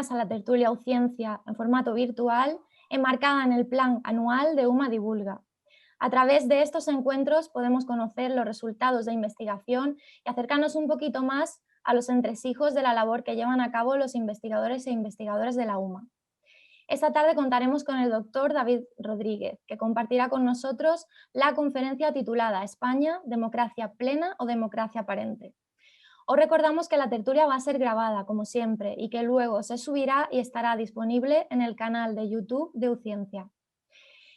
bienvenidas a la tertulia Uciencia en formato virtual, enmarcada en el plan anual de UMA Divulga. A través de estos encuentros podemos conocer los resultados de investigación y acercarnos un poquito más a los entresijos de la labor que llevan a cabo los investigadores e investigadoras de la UMA. Esta tarde contaremos con el doctor David Rodríguez, que compartirá con nosotros la conferencia titulada España, democracia plena o democracia aparente. Os recordamos que la tertulia va a ser grabada, como siempre, y que luego se subirá y estará disponible en el canal de YouTube de Uciencia.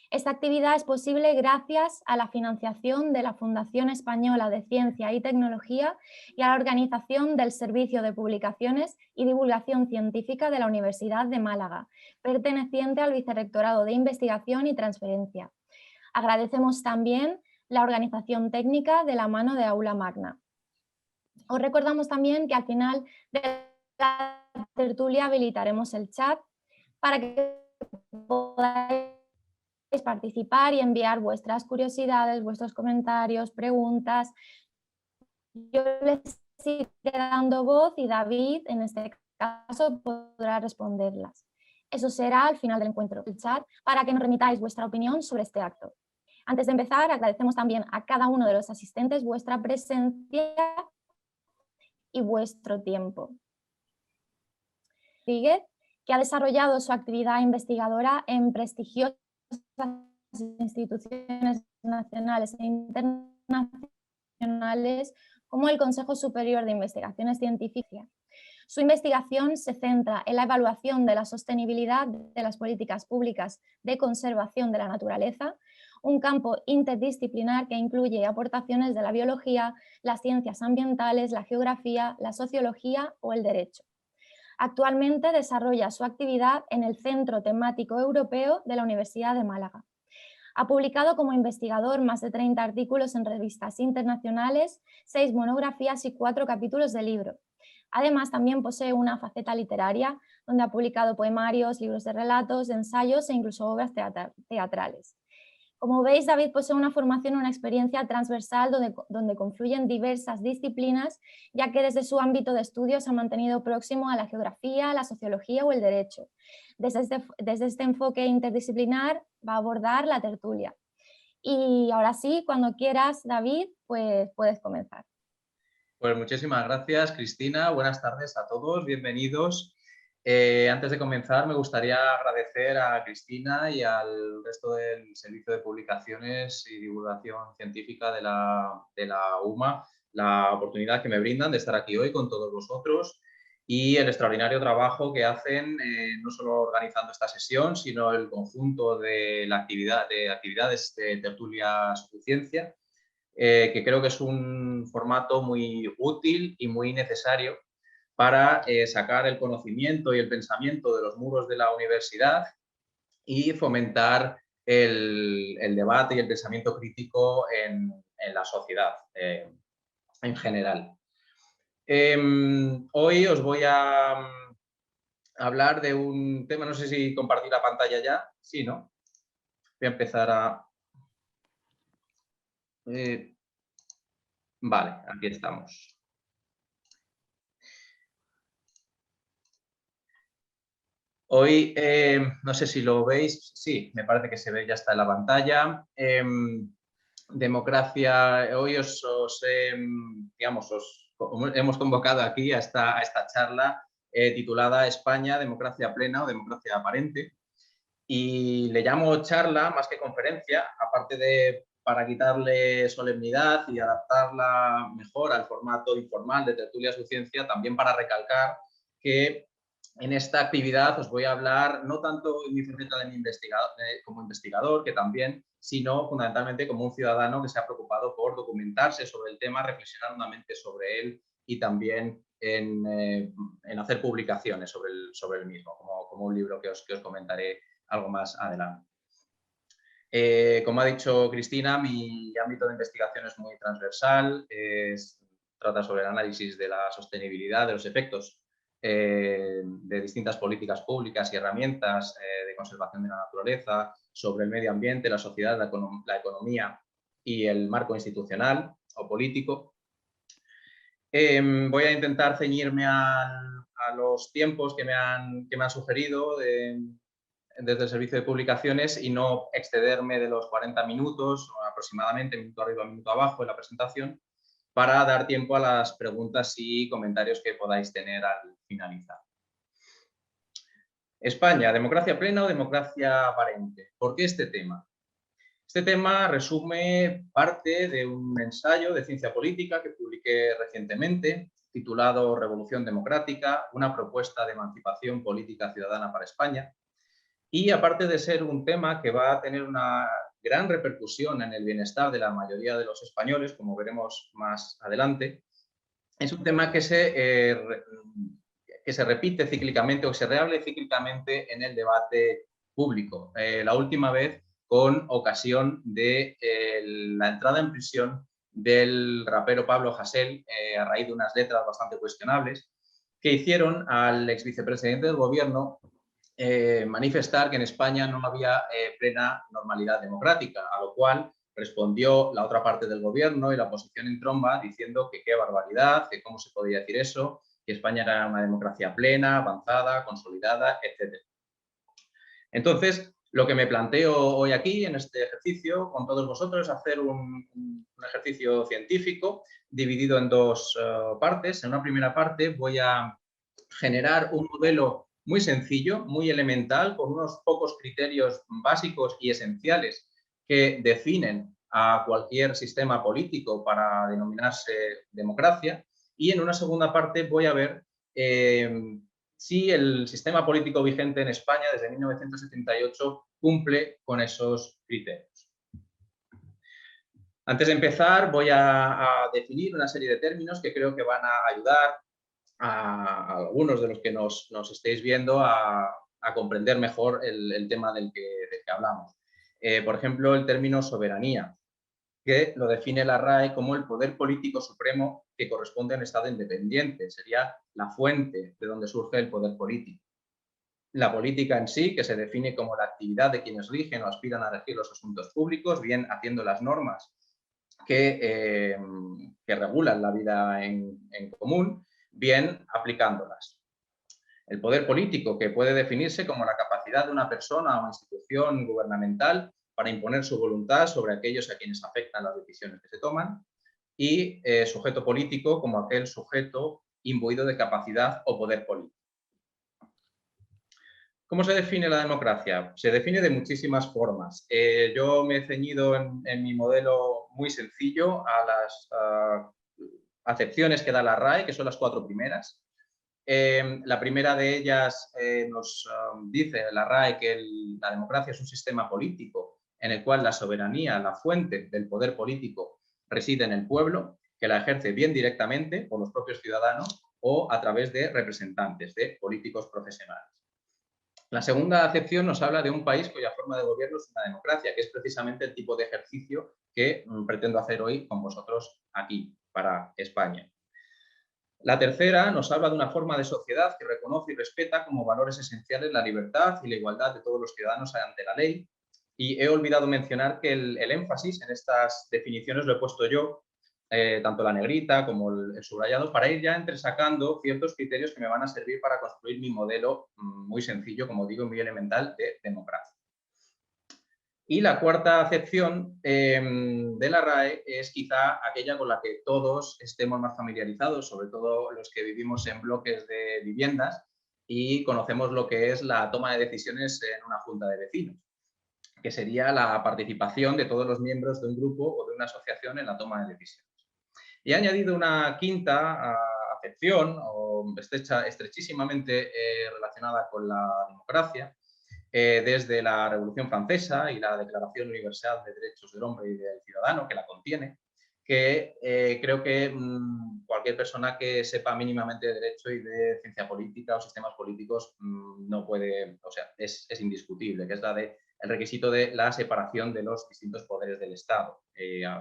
Esta actividad es posible gracias a la financiación de la Fundación Española de Ciencia y Tecnología y a la organización del Servicio de Publicaciones y Divulgación Científica de la Universidad de Málaga, perteneciente al Vicerrectorado de Investigación y Transferencia. Agradecemos también la organización técnica de la mano de Aula Magna. Os recordamos también que al final de la tertulia habilitaremos el chat para que podáis participar y enviar vuestras curiosidades, vuestros comentarios, preguntas. Yo les iré dando voz y David, en este caso, podrá responderlas. Eso será al final del encuentro, el chat, para que nos remitáis vuestra opinión sobre este acto. Antes de empezar, agradecemos también a cada uno de los asistentes vuestra presencia y vuestro tiempo. Rodríguez, que ha desarrollado su actividad investigadora en prestigiosas instituciones nacionales e internacionales como el Consejo Superior de Investigaciones Científicas. Su investigación se centra en la evaluación de la sostenibilidad de las políticas públicas de conservación de la naturaleza, un campo interdisciplinar que incluye aportaciones de la biología, las ciencias ambientales, la geografía, la sociología o el derecho. Actualmente desarrolla su actividad en el Centro Temático Europeo de la Universidad de Málaga. Ha publicado como investigador más de 30 artículos en revistas internacionales, 6 monografías y 4 capítulos de libro. Además, también posee una faceta literaria, donde ha publicado poemarios, libros de relatos, ensayos e incluso obras teatrales. Como veis, David posee una formación y una experiencia transversal donde confluyen diversas disciplinas, ya que desde su ámbito de estudio se ha mantenido próximo a la geografía, la sociología o el derecho. Desde este enfoque interdisciplinar va a abordar la tertulia. Y ahora sí, cuando quieras, David, pues puedes comenzar. Pues muchísimas gracias, Cristina. Buenas tardes a todos, bienvenidos. Antes de comenzar, me gustaría agradecer a Cristina y al resto del Servicio de Publicaciones y Divulgación Científica de la UMA la oportunidad que me brindan de estar aquí hoy con todos vosotros y el extraordinario trabajo que hacen, no solo organizando esta sesión, sino el conjunto de actividades de tertulia Uciencia, que creo que es un formato muy útil y muy necesario para sacar el conocimiento y el pensamiento de los muros de la universidad y fomentar el debate y el pensamiento crítico en la sociedad en general. Hoy os voy a hablar de un tema, no sé si compartir la pantalla ya, sí, ¿no? Voy a empezar a... vale, aquí estamos. Hoy, no sé si lo veis, sí, me parece que se ve, ya está en la pantalla. Democracia, hoy hemos convocado aquí a esta charla titulada España, democracia plena o democracia aparente. Y le llamo charla más que conferencia, aparte de para quitarle solemnidad y adaptarla mejor al formato informal de tertulia Uciencia, también para recalcar que en esta actividad os voy a hablar no tanto en mi faceta como investigador, que también, sino fundamentalmente como un ciudadano que se ha preocupado por documentarse sobre el tema, reflexionar hondamente sobre él y también en hacer publicaciones sobre el mismo, como un libro que os comentaré algo más adelante. Como ha dicho Cristina, mi ámbito de investigación es muy transversal, trata sobre el análisis de la sostenibilidad, de los efectos de distintas políticas públicas y herramientas de conservación de la naturaleza, sobre el medio ambiente, la sociedad, la economía y el marco institucional o político. Voy a intentar ceñirme a a los tiempos que me han sugerido desde el servicio de publicaciones y no excederme de los 40 minutos, o aproximadamente, minuto arriba, minuto abajo en la presentación, para dar tiempo a las preguntas y comentarios que podáis tener al finalizar. España, ¿democracia plena o democracia aparente? ¿Por qué este tema? Este tema resume parte de un ensayo de ciencia política que publiqué recientemente, titulado Revolución Democrática, una propuesta de emancipación política ciudadana para España. Y aparte de ser un tema que va a tener una gran repercusión en el bienestar de la mayoría de los españoles, como veremos más adelante, es un tema que se repite cíclicamente o se reabre cíclicamente en el debate público. La última vez con ocasión de la entrada en prisión del rapero Pablo Hasél a raíz de unas letras bastante cuestionables que hicieron al ex vicepresidente del gobierno manifestar que en España no había plena normalidad democrática, a lo cual respondió la otra parte del gobierno y la oposición en tromba diciendo que qué barbaridad, que cómo se podía decir eso, que España era una democracia plena, avanzada, consolidada, etc. Entonces, lo que me planteo hoy aquí en este ejercicio con todos vosotros es hacer un ejercicio científico dividido en dos partes. En una primera parte voy a generar un modelo muy sencillo, muy elemental, con unos pocos criterios básicos y esenciales que definen a cualquier sistema político para denominarse democracia. Y en una segunda parte voy a ver si el sistema político vigente en España desde 1978 cumple con esos criterios. Antes de empezar, voy a definir una serie de términos que creo que van a ayudar a algunos de los que nos estéis viendo a comprender mejor el tema del que hablamos. Por ejemplo, el término soberanía, que lo define la RAE como el poder político supremo que corresponde a un Estado independiente. Sería la fuente de donde surge el poder político. La política en sí, que se define como la actividad de quienes rigen o aspiran a regir los asuntos públicos, bien haciendo las normas que regulan la vida en común, bien aplicándolas. El poder político, que puede definirse como la capacidad de una persona o institución gubernamental para imponer su voluntad sobre aquellos a quienes afectan las decisiones que se toman, y sujeto político como aquel sujeto imbuido de capacidad o poder político. ¿Cómo se define la democracia? Se define de muchísimas formas. Yo me he ceñido en mi modelo muy sencillo a las acepciones que da la RAE, que son las 4 primeras. La primera de ellas nos dice la RAE que la democracia es un sistema político en el cual la soberanía, la fuente del poder político, reside en el pueblo, que la ejerce bien directamente por los propios ciudadanos o a través de representantes, de políticos profesionales. La segunda acepción nos habla de un país cuya forma de gobierno es una democracia, que es precisamente el tipo de ejercicio que pretendo hacer hoy con vosotros aquí, para España. La tercera nos habla de una forma de sociedad que reconoce y respeta como valores esenciales la libertad y la igualdad de todos los ciudadanos ante la ley. Y he olvidado mencionar que el énfasis en estas definiciones lo he puesto yo, tanto la negrita como el subrayado, para ir ya entresacando ciertos criterios que me van a servir para construir mi modelo muy sencillo, como digo, muy elemental de democracia. Y la cuarta acepción de la RAE es quizá aquella con la que todos estemos más familiarizados, sobre todo los que vivimos en bloques de viviendas y conocemos lo que es la toma de decisiones en una junta de vecinos, que sería la participación de todos los miembros de un grupo o de una asociación en la toma de decisiones. Y he añadido una quinta acepción, estrechísimamente relacionada con la democracia, desde la Revolución Francesa y la Declaración Universal de Derechos del Hombre y del Ciudadano, que la contiene, que creo que cualquier persona que sepa mínimamente de derecho y de ciencia política o sistemas políticos no puede, o sea, es indiscutible, que es la de el requisito de la separación de los distintos poderes del Estado.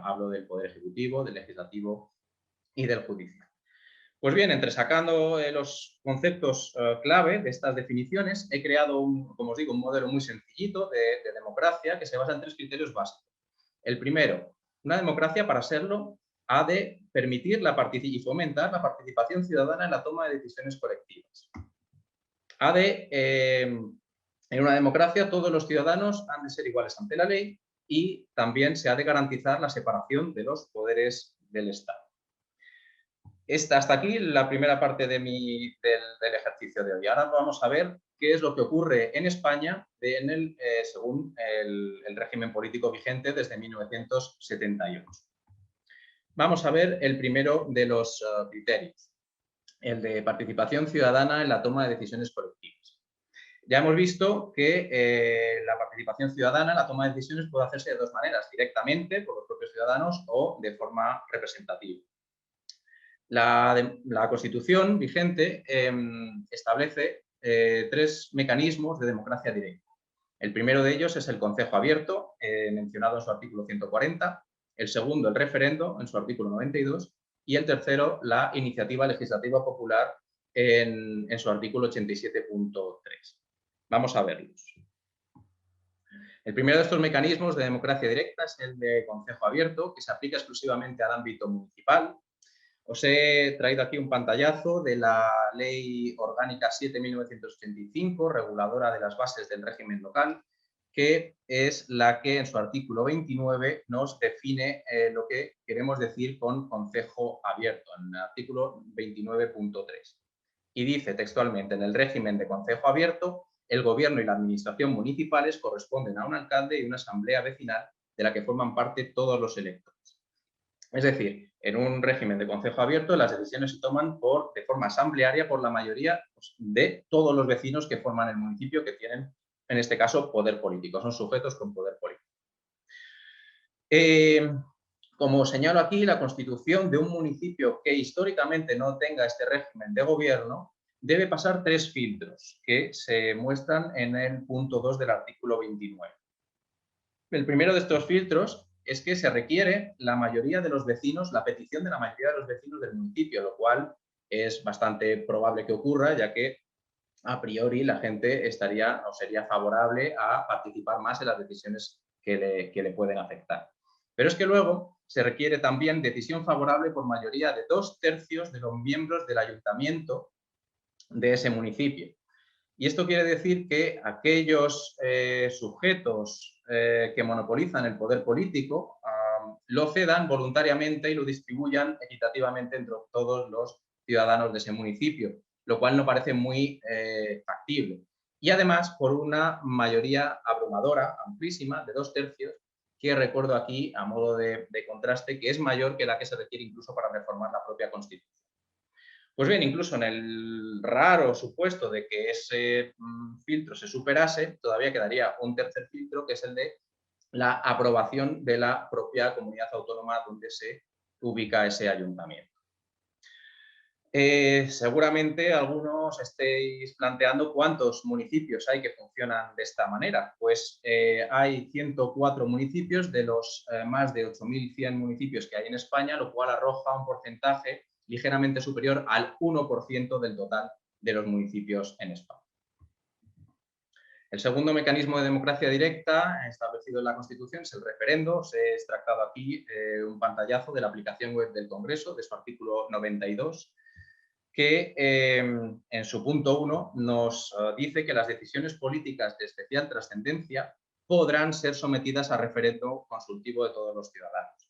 Hablo del poder ejecutivo, del legislativo y del judicial. Pues bien, entresacando los conceptos clave de estas definiciones, he creado, como os digo, un modelo muy sencillito de democracia que se basa en 3 criterios básicos. El primero, una democracia, para serlo, ha de permitir y fomentar la participación ciudadana en la toma de decisiones colectivas. En una democracia todos los ciudadanos han de ser iguales ante la ley y también se ha de garantizar la separación de los poderes del Estado. Hasta aquí la primera parte del ejercicio de hoy. Ahora vamos a ver qué es lo que ocurre en España según el régimen político vigente desde 1978. Vamos a ver el primero de los criterios, el de participación ciudadana en la toma de decisiones colectivas. Ya hemos visto que la participación ciudadana en la toma de decisiones puede hacerse de dos maneras, directamente por los propios ciudadanos o de forma representativa. La Constitución vigente establece tres mecanismos de democracia directa. El primero de ellos es el Concejo Abierto, mencionado en su artículo 140, el segundo, el referendo, en su artículo 92, y el tercero, la iniciativa legislativa popular, en su artículo 87.3. Vamos a verlos. El primero de estos mecanismos de democracia directa es el de Concejo Abierto, que se aplica exclusivamente al ámbito municipal. Os he traído aquí un pantallazo de la Ley Orgánica 7/1985, reguladora de las bases del régimen local, que es la que en su artículo 29 nos define lo que queremos decir con concejo abierto, en el artículo 29.3. Y dice textualmente: en el régimen de concejo abierto, el gobierno y la administración municipales corresponden a un alcalde y una asamblea vecinal de la que forman parte todos los electores. Es decir, en un régimen de concejo abierto las decisiones se toman de forma asamblearia por la mayoría de todos los vecinos que forman el municipio, que tienen, en este caso, poder político, son sujetos con poder político. Como señalo aquí, la constitución de un municipio que históricamente no tenga este régimen de gobierno debe pasar tres filtros que se muestran en el punto 2 del artículo 29. El primero de estos filtros es que se requiere la mayoría de los vecinos, la petición de la mayoría de los vecinos del municipio, lo cual es bastante probable que ocurra, ya que a priori la gente sería favorable a participar más en las decisiones que le pueden afectar. Pero es que luego se requiere también decisión favorable por mayoría de 2/3 de los miembros del ayuntamiento de ese municipio. Y esto quiere decir que aquellos sujetos que monopolizan el poder político lo cedan voluntariamente y lo distribuyan equitativamente entre todos los ciudadanos de ese municipio, lo cual no parece muy factible. Y además por una mayoría abrumadora, amplísima, de 2/3, que recuerdo aquí a modo de contraste, que es mayor que la que se requiere incluso para reformar la propia Constitución. Pues bien, incluso en el raro supuesto de que ese filtro se superase, todavía quedaría un tercer filtro, que es el de la aprobación de la propia comunidad autónoma donde se ubica ese ayuntamiento. Seguramente algunos estéis planteando cuántos municipios hay que funcionan de esta manera. Pues hay 104 municipios de los más de 8.100 municipios que hay en España, lo cual arroja un porcentaje ligeramente superior al 1% del total de los municipios en España. El segundo mecanismo de democracia directa establecido en la Constitución es el referendo. Os he extractado aquí un pantallazo de la aplicación web del Congreso, de su artículo 92, que en su punto 1 nos dice que las decisiones políticas de especial trascendencia podrán ser sometidas a referendo consultivo de todos los ciudadanos.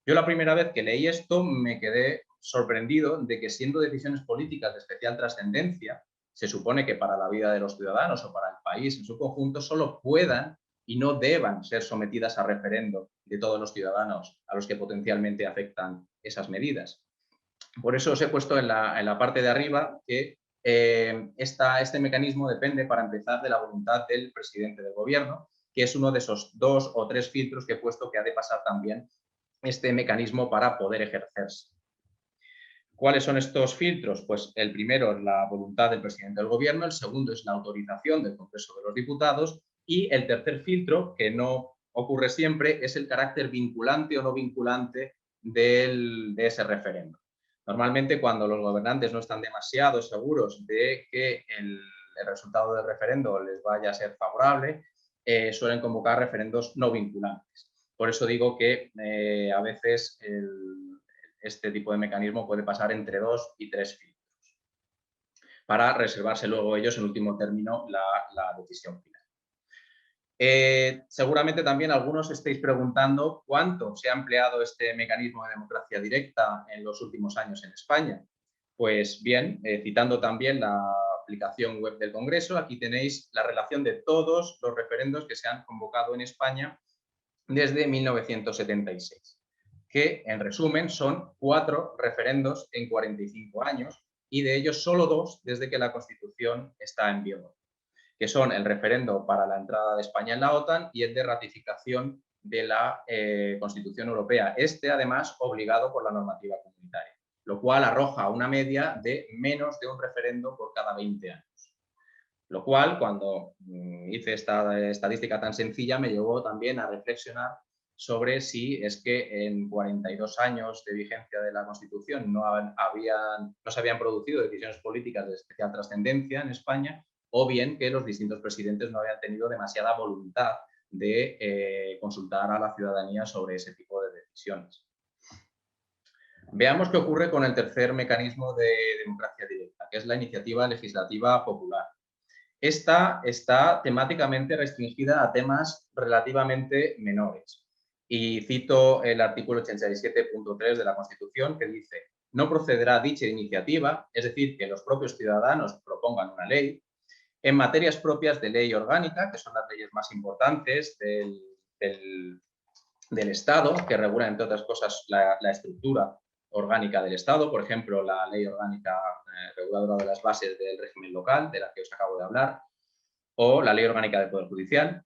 Yo la primera vez que leí esto me quedé sorprendido de que, siendo decisiones políticas de especial trascendencia, se supone que para la vida de los ciudadanos o para el país en su conjunto solo puedan y no deban ser sometidas a referendo de todos los ciudadanos a los que potencialmente afectan esas medidas. Por eso os he puesto en la parte de arriba que este mecanismo depende, para empezar, de la voluntad del presidente del gobierno, que es uno de esos 2 o 3 filtros que he puesto que ha de pasar también este mecanismo para poder ejercerse. ¿Cuáles son estos filtros? Pues el primero es la voluntad del presidente del gobierno, el segundo es la autorización del Congreso de los Diputados y el tercer filtro, que no ocurre siempre, es el carácter vinculante o no vinculante de ese referendo. Normalmente, cuando los gobernantes no están demasiado seguros de que el resultado del referendo les vaya a ser favorable, suelen convocar referendos no vinculantes. Por eso digo que a veces este tipo de mecanismo puede pasar entre 2 y 3 filtros para reservarse luego ellos en último término la decisión final. Seguramente también algunos estéis preguntando cuánto se ha empleado este mecanismo de democracia directa en los últimos años en España. Pues bien, citando también la aplicación web del Congreso, aquí tenéis la relación de todos los referendos que se han convocado en España desde 1976, que en resumen son 4 referendos en 45 años y de ellos solo 2 desde que la Constitución está en vigor, que son el referendo para la entrada de España en la OTAN y el de ratificación de la Constitución Europea. Este, además, obligado por la normativa comunitaria, lo cual arroja una media de menos de un referendo por cada 20 años. Lo cual, cuando hice esta estadística tan sencilla, me llevó también a reflexionar sobre si es que en 42 años de vigencia de la Constitución no se habían producido decisiones políticas de especial trascendencia en España, o bien que los distintos presidentes no habían tenido demasiada voluntad de consultar a la ciudadanía sobre ese tipo de decisiones. Veamos qué ocurre con el tercer mecanismo de democracia directa, que es la iniciativa legislativa popular. Esta está temáticamente restringida a temas relativamente menores. Y cito el artículo 87.3 de la Constitución, que dice: no procederá dicha iniciativa, es decir, que los propios ciudadanos propongan una ley, en materias propias de ley orgánica, que son las leyes más importantes del Estado, que regulan, entre otras cosas, la estructura orgánica del Estado, por ejemplo, la Ley Orgánica Reguladora de las Bases del Régimen Local, de la que os acabo de hablar, o la Ley Orgánica del Poder Judicial.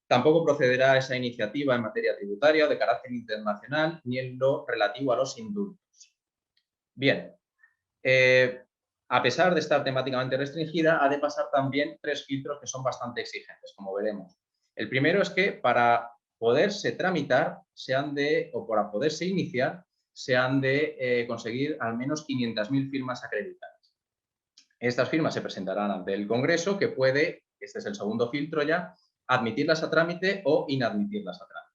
Tampoco procederá esa iniciativa en materia tributaria o de carácter internacional, ni en lo relativo a los indultos. Bien, a pesar de estar temáticamente restringida, ha de pasar también 3 filtros que son bastante exigentes, como veremos. El primero es que para poderse tramitar, o para poderse iniciar, se han de conseguir al menos 500.000 firmas acreditadas. Estas firmas se presentarán ante el Congreso, que puede, este es el segundo filtro ya, admitirlas a trámite o inadmitirlas a trámite.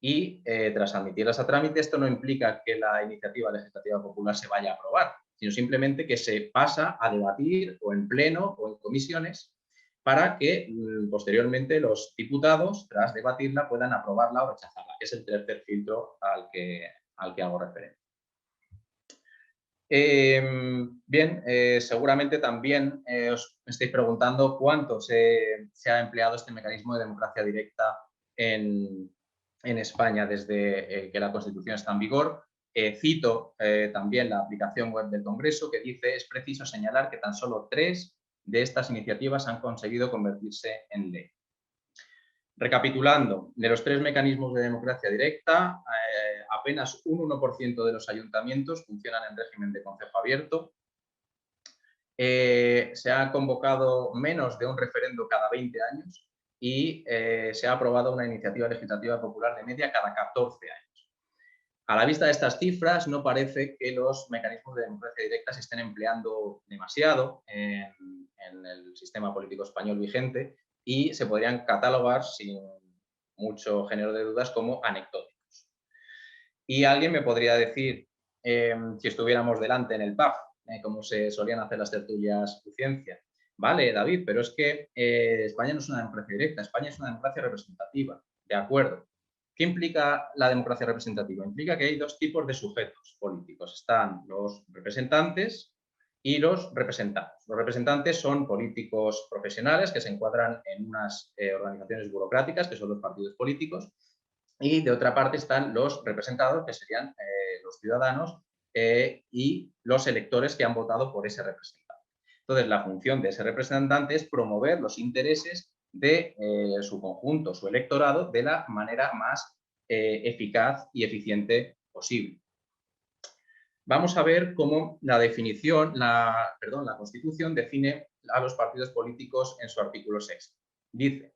Y tras admitirlas a trámite, esto no implica que la iniciativa legislativa popular se vaya a aprobar, sino simplemente que se pasa a debatir o en pleno o en comisiones para que posteriormente los diputados, tras debatirla, puedan aprobarla o rechazarla, que es el tercer filtro al que hago referencia. Bien, seguramente también os estáis preguntando cuánto se ha empleado este mecanismo de democracia directa en España desde que la Constitución está en vigor. Cito también la aplicación web del Congreso, que dice: es preciso señalar que tan solo 3 de estas iniciativas han conseguido convertirse en ley. Recapitulando, de los 3 mecanismos de democracia directa, apenas un 1% de los ayuntamientos funcionan en régimen de concejo abierto. Se ha convocado menos de un referendo cada 20 años y se ha aprobado una iniciativa legislativa popular de media cada 14 años. A la vista de estas cifras, no parece que los mecanismos de democracia directa se estén empleando demasiado en el sistema político español vigente, y se podrían catalogar, sin mucho género de dudas, como anecdóticos. Y alguien me podría decir, si estuviéramos delante en el PAF, como se solían hacer las tertulias de ciencia: vale, David, pero es que España no es una democracia directa, España es una democracia representativa. De acuerdo. ¿Qué implica la democracia representativa? Implica que hay 2 tipos de sujetos políticos. Están los representantes y los representados. Los representantes son políticos profesionales que se encuadran en unas organizaciones burocráticas, que son los partidos políticos, y de otra parte están los representados, que serían los ciudadanos y los electores que han votado por ese representante. Entonces, la función de ese representante es promover los intereses de su conjunto, su electorado, de la manera más eficaz y eficiente posible. Vamos a ver cómo la Constitución define a los partidos políticos en su artículo 6. Dice: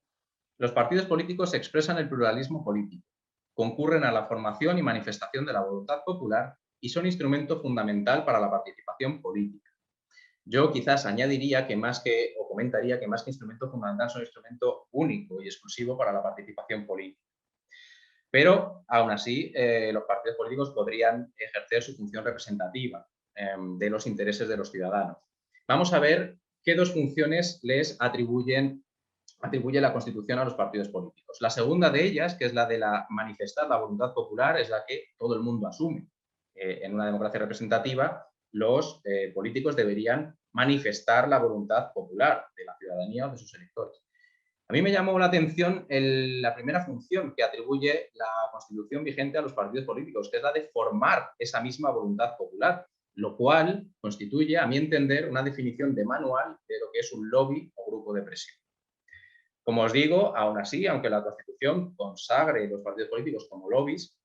los partidos políticos expresan el pluralismo político, concurren a la formación y manifestación de la voluntad popular y son instrumento fundamental para la participación política. Yo quizás añadiría comentaría que más que instrumento fundamental, son instrumento único y exclusivo para la participación política. Pero aún así los partidos políticos podrían ejercer su función representativa de los intereses de los ciudadanos. Vamos a ver qué dos funciones les atribuye la Constitución a los partidos políticos. La segunda de ellas, que es la de manifestar la voluntad popular, es la que todo el mundo asume. En una democracia representativa, los políticos deberían manifestar la voluntad popular de la ciudadanía o de sus electores. A mí me llamó la atención la primera función que atribuye la Constitución vigente a los partidos políticos, que es la de formar esa misma voluntad popular, lo cual constituye, a mi entender, una definición de manual de lo que es un lobby o grupo de presión. Como os digo, aún así, aunque la Constitución consagre los partidos políticos como lobbies,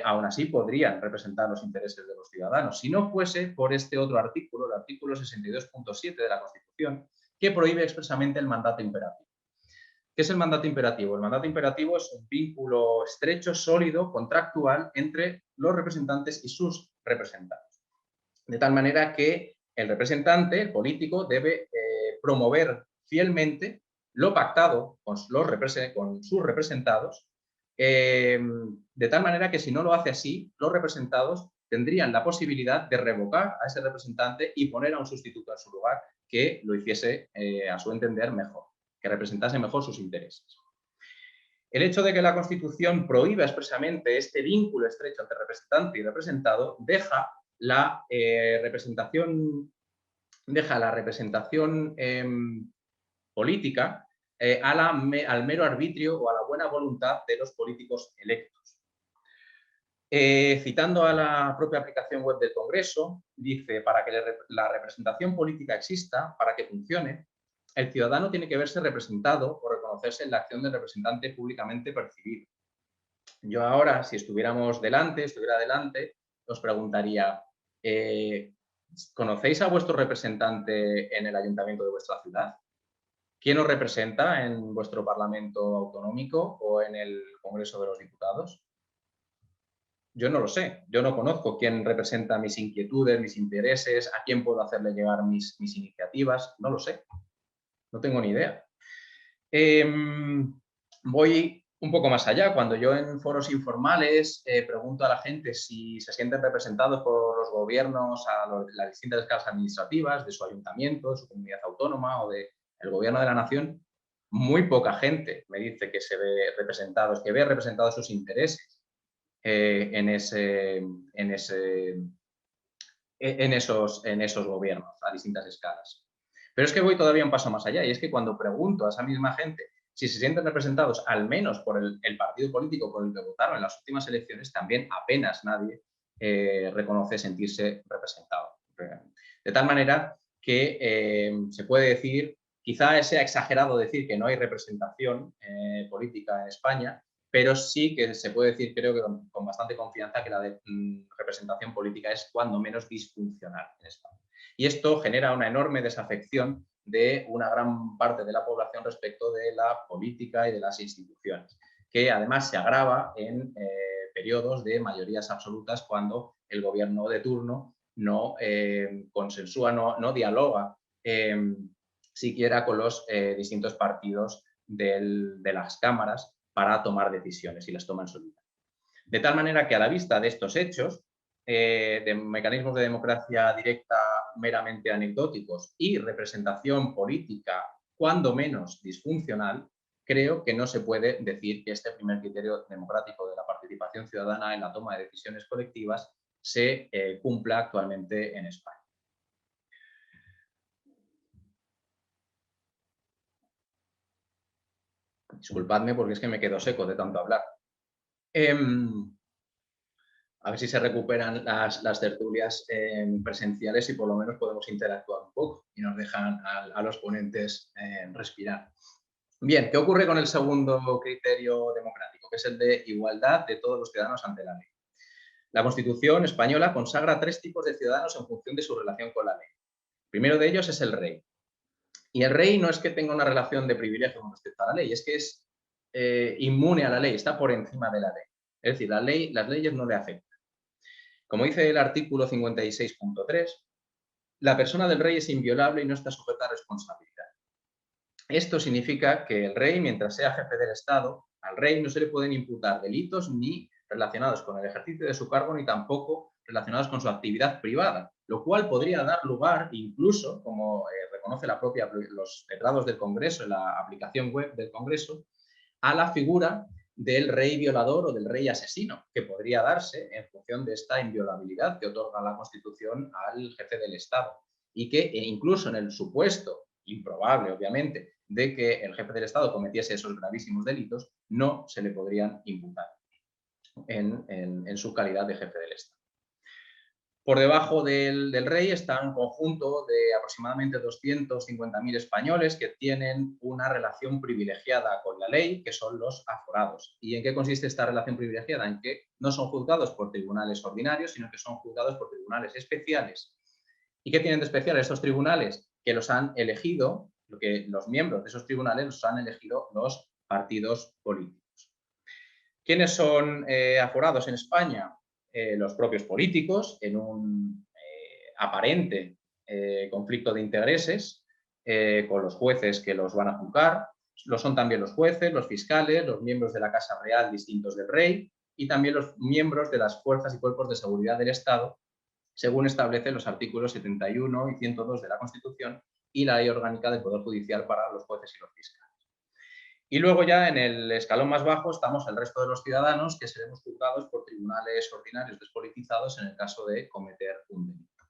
aún así podrían representar los intereses de los ciudadanos, si no fuese por este otro artículo, el artículo 62.7 de la Constitución, que prohíbe expresamente el mandato imperativo. ¿Qué es el mandato imperativo? El mandato imperativo es un vínculo estrecho, sólido, contractual entre los representantes y sus representados. De tal manera que el representante, el político, debe promover fielmente lo pactado con sus representados, de tal manera que si no lo hace así, los representados tendrían la posibilidad de revocar a ese representante y poner a un sustituto en su lugar que lo hiciese, a su entender, mejor, que representase mejor sus intereses. El hecho de que la Constitución prohíba expresamente este vínculo estrecho entre representante y representado deja la representación política al mero arbitrio o a la buena voluntad de los políticos electos. Citando a la propia aplicación web del Congreso, dice: para que la representación política exista, para que funcione, el ciudadano tiene que verse representado o reconocerse en la acción del representante públicamente percibido. Yo ahora, si estuviera delante, os preguntaría, ¿conocéis a vuestro representante en el ayuntamiento de vuestra ciudad? ¿Quién os representa en vuestro Parlamento autonómico o en el Congreso de los Diputados? Yo no lo sé, yo no conozco quién representa mis inquietudes, mis intereses, a quién puedo hacerle llegar mis iniciativas, no lo sé, no tengo ni idea. Voy un poco más allá. Cuando yo en foros informales pregunto a la gente si se sienten representados por los gobiernos a las distintas escalas administrativas de su ayuntamiento, de su comunidad autónoma o del gobierno de la nación, muy poca gente me dice que se ve representados, que ve representados sus intereses en esos gobiernos a distintas escalas. Pero es que voy todavía un paso más allá, y es que cuando pregunto a esa misma gente si se sienten representados al menos por el partido político por el que votaron en las últimas elecciones, también apenas nadie reconoce sentirse representado. De tal manera que se puede decir, quizá sea exagerado decir que no hay representación política en España, pero sí que se puede decir, creo que con bastante confianza, que la representación política es cuando menos disfuncional en España. Y esto genera una enorme desafección de una gran parte de la población respecto de la política y de las instituciones, que además se agrava en periodos de mayorías absolutas cuando el gobierno de turno no consensúa, no dialoga siquiera con los distintos partidos de las cámaras para tomar decisiones y las toma en solitario. De tal manera que a la vista de estos hechos, de mecanismos de democracia directa meramente anecdóticos y representación política cuando menos disfuncional, creo que no se puede decir que este primer criterio democrático de la participación ciudadana en la toma de decisiones colectivas se cumpla actualmente en España. Disculpadme porque es que me quedo seco de tanto hablar. A ver si se recuperan las tertulias presenciales y por lo menos podemos interactuar un poco y nos dejan a los ponentes respirar. Bien, ¿qué ocurre con el segundo criterio democrático, que es el de igualdad de todos los ciudadanos ante la ley? La Constitución española consagra 3 tipos de ciudadanos en función de su relación con la ley. El primero de ellos es el rey. Y el rey no es que tenga una relación de privilegio con respecto a la ley, es que es inmune a la ley, está por encima de la ley. Es decir, las leyes no le afectan. Como dice el artículo 56.3, la persona del rey es inviolable y no está sujeta a responsabilidad. Esto significa que el rey, mientras sea jefe del Estado, al rey no se le pueden imputar delitos ni relacionados con el ejercicio de su cargo, ni tampoco relacionados con su actividad privada, lo cual podría dar lugar incluso, como reconoce los letrados del Congreso en la aplicación web del Congreso, a la figura del rey violador o del rey asesino, que podría darse en función de esta inviolabilidad que otorga la Constitución al jefe del Estado. Y que incluso en el supuesto, improbable obviamente, de que el jefe del Estado cometiese esos gravísimos delitos, no se le podrían imputar en su calidad de jefe del Estado. Por debajo del rey está un conjunto de aproximadamente 250.000 españoles que tienen una relación privilegiada con la ley, que son los aforados. ¿Y en qué consiste esta relación privilegiada? En que no son juzgados por tribunales ordinarios, sino que son juzgados por tribunales especiales. ¿Y qué tienen de especial estos tribunales? Que los han elegido, que los miembros de esos tribunales los han elegido los partidos políticos. ¿Quiénes son aforados en España? Los propios políticos, en un aparente conflicto de intereses con los jueces que los van a juzgar. Lo son también los jueces, los fiscales, los miembros de la Casa Real distintos del rey y también los miembros de las fuerzas y cuerpos de seguridad del Estado, según establecen los artículos 71 y 102 de la Constitución y la Ley Orgánica del Poder Judicial para los jueces y los fiscales. Y luego ya en el escalón más bajo estamos el resto de los ciudadanos que seremos juzgados por tribunales ordinarios despolitizados en el caso de cometer un delito.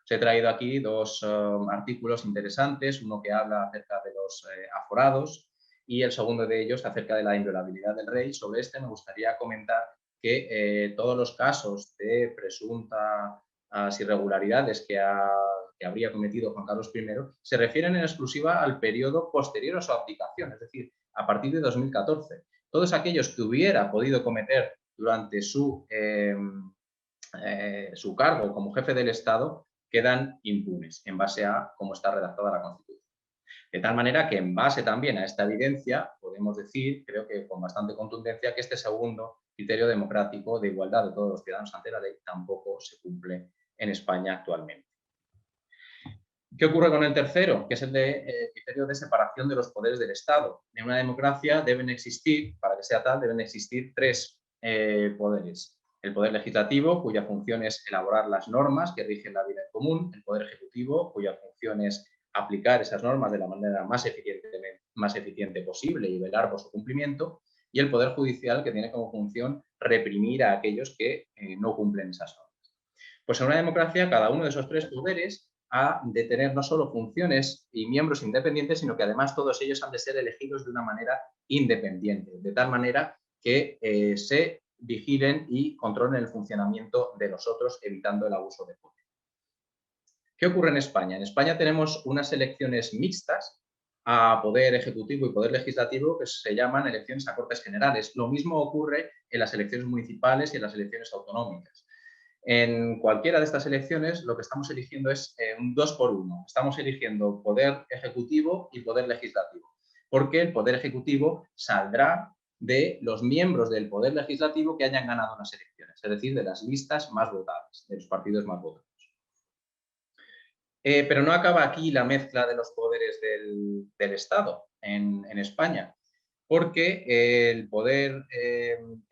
Os he traído aquí dos artículos interesantes, uno que habla acerca de los aforados y el segundo de ellos acerca de la inviolabilidad del rey. Sobre este me gustaría comentar que todos los casos de presuntas irregularidades que habría cometido Juan Carlos I se refieren en exclusiva al periodo posterior a su abdicación, es decir, a partir de 2014. Todos aquellos que hubiera podido cometer durante su cargo como jefe del Estado quedan impunes en base a cómo está redactada la Constitución. De tal manera que en base también a esta evidencia podemos decir, creo que con bastante contundencia, que este segundo criterio democrático de igualdad de todos los ciudadanos ante la ley tampoco se cumple en España actualmente. ¿Qué ocurre con el tercero? Que es el criterio de separación de los poderes del Estado. En una democracia deben existir, para que sea tal, deben existir tres poderes. El poder legislativo, cuya función es elaborar las normas que rigen la vida en común. El poder ejecutivo, cuya función es aplicar esas normas de la manera más eficiente posible y velar por su cumplimiento. Y el poder judicial, que tiene como función reprimir a aquellos que no cumplen esas normas. Pues en una democracia cada uno de esos tres poderes ha de tener no solo funciones y miembros independientes, sino que además todos ellos han de ser elegidos de una manera independiente, de tal manera que se vigilen y controlen el funcionamiento de los otros, evitando el abuso de poder. ¿Qué ocurre en España? En España tenemos unas elecciones mixtas a poder ejecutivo y poder legislativo que se llaman elecciones a Cortes Generales. Lo mismo ocurre en las elecciones municipales y en las elecciones autonómicas. En cualquiera de estas elecciones lo que estamos eligiendo es un 2 por 1. Estamos eligiendo poder ejecutivo y poder legislativo, porque el poder ejecutivo saldrá de los miembros del poder legislativo que hayan ganado las elecciones, es decir, de las listas más votadas, de los partidos más votados. Pero no acaba aquí la mezcla de los poderes del Estado en España, porque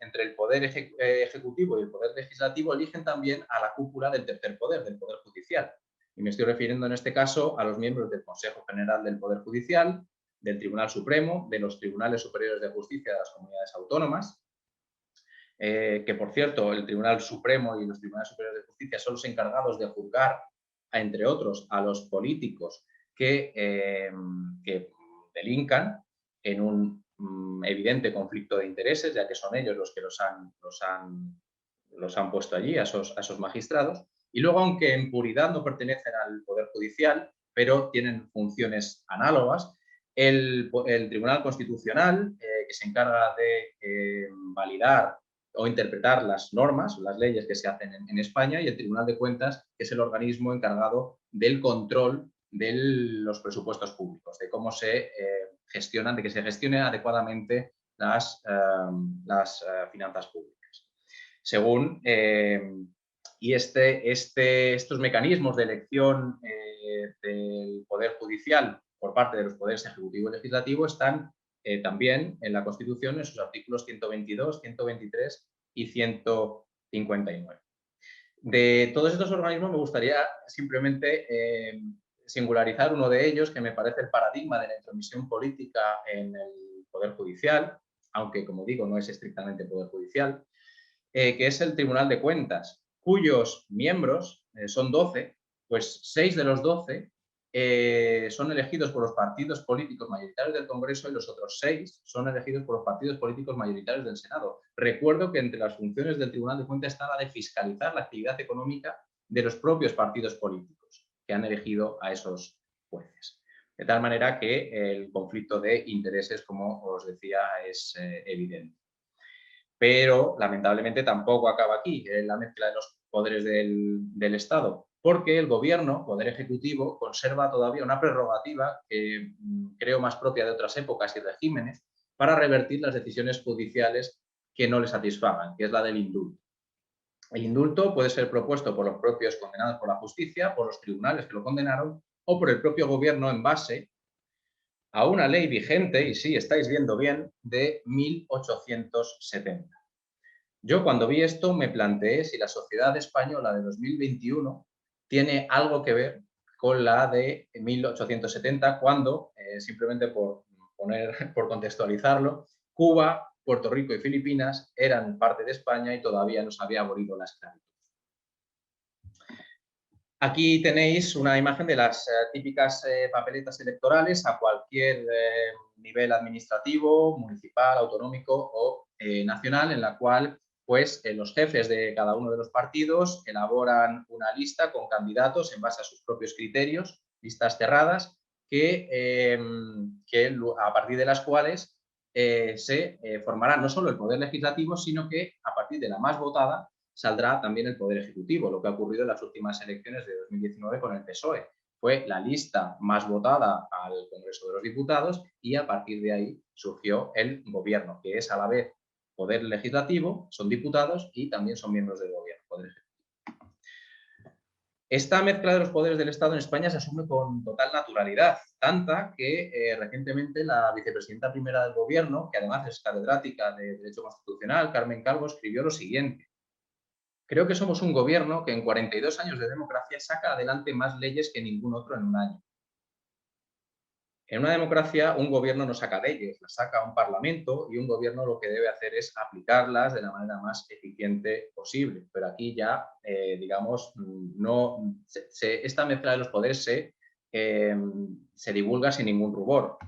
entre el poder ejecutivo y el poder legislativo eligen también a la cúpula del tercer poder, del Poder Judicial. Y me estoy refiriendo en este caso a los miembros del Consejo General del Poder Judicial, del Tribunal Supremo, de los Tribunales Superiores de Justicia de las comunidades autónomas, que por cierto el Tribunal Supremo y los Tribunales Superiores de Justicia son los encargados de juzgar, entre otros, a los políticos que delincan en un evidente conflicto de intereses, ya que son ellos los que los han puesto allí, a esos magistrados. Y luego, aunque en puridad no pertenecen al Poder Judicial, pero tienen funciones análogas, el Tribunal Constitucional, que se encarga de validar o interpretar las normas, las leyes que se hacen en España, y el Tribunal de Cuentas, que es el organismo encargado del control de los presupuestos públicos, de cómo se gestionan, de que se gestione adecuadamente las finanzas públicas. Según, y estos mecanismos de elección del Poder Judicial por parte de los poderes ejecutivo y legislativo están también en la Constitución en sus artículos 122, 123 y 159. De todos estos organismos me gustaría simplemente singularizar uno de ellos, que me parece el paradigma de la intromisión política en el Poder Judicial, aunque, como digo, no es estrictamente Poder Judicial, que es el Tribunal de Cuentas, cuyos miembros son 12, pues 6 de los 12 son elegidos por los partidos políticos mayoritarios del Congreso y los otros 6 son elegidos por los partidos políticos mayoritarios del Senado. Recuerdo que entre las funciones del Tribunal de Cuentas está la de fiscalizar la actividad económica de los propios partidos políticos que han elegido a esos jueces. De tal manera que el conflicto de intereses, como os decía, es evidente. Pero, lamentablemente, tampoco acaba aquí la mezcla de los poderes del Estado, porque el gobierno, poder ejecutivo, conserva todavía una prerrogativa que creo más propia de otras épocas y regímenes para revertir las decisiones judiciales que no le satisfagan, que es la del indulto. El indulto puede ser propuesto por los propios condenados por la justicia, por los tribunales que lo condenaron o por el propio gobierno en base a una ley vigente, y sí, estáis viendo bien, de 1870. Yo cuando vi esto me planteé si la sociedad española de 2021 tiene algo que ver con la de 1870, cuando, simplemente por contextualizarlo, Cuba, Puerto Rico y Filipinas eran parte de España y todavía no se había abolido la esclavitud. Aquí tenéis una imagen de las típicas papeletas electorales a cualquier nivel administrativo, municipal, autonómico o nacional, en la cual pues, los jefes de cada uno de los partidos elaboran una lista con candidatos en base a sus propios criterios, listas cerradas, que a partir de las cuales se formará no solo el poder legislativo, sino que a partir de la más votada saldrá también el Poder Ejecutivo, lo que ha ocurrido en las últimas elecciones de 2019 con el PSOE. Fue la lista más votada al Congreso de los Diputados y a partir de ahí surgió el gobierno, que es a la vez Poder Legislativo, son diputados y también son miembros del gobierno, Poder Ejecutivo. Esta mezcla de los poderes del Estado en España se asume con total naturalidad, tanta que recientemente la vicepresidenta primera del gobierno, que además es catedrática de Derecho Constitucional, Carmen Calvo, escribió lo siguiente: creo que somos un gobierno que en 42 años de democracia saca adelante más leyes que ningún otro en un año. En una democracia, un gobierno no saca leyes, las saca un parlamento y un gobierno lo que debe hacer es aplicarlas de la manera más eficiente posible. Pero aquí ya, digamos, esta mezcla de los poderes se divulga sin ningún rubor,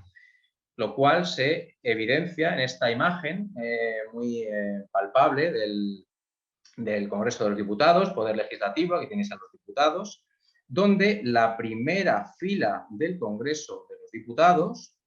lo cual se evidencia en esta imagen muy palpable del Congreso de los Diputados, Poder Legislativo, aquí tenéis a los diputados, donde la primera fila del Congreso de los Diputados,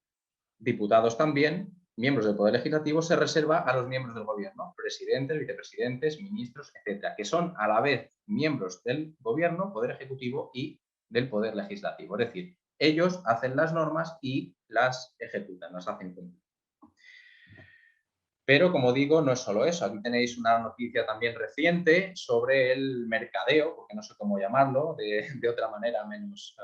diputados también, miembros del Poder Legislativo, se reserva a los miembros del Gobierno, presidentes, vicepresidentes, ministros, etcétera, que son a la vez miembros del Gobierno, Poder Ejecutivo y del Poder Legislativo. Es decir, ellos hacen las normas y las ejecutan, las hacen cumplir. Pero, como digo, no es solo eso. Aquí tenéis una noticia también reciente sobre el mercadeo, porque no sé cómo llamarlo, de otra manera menos,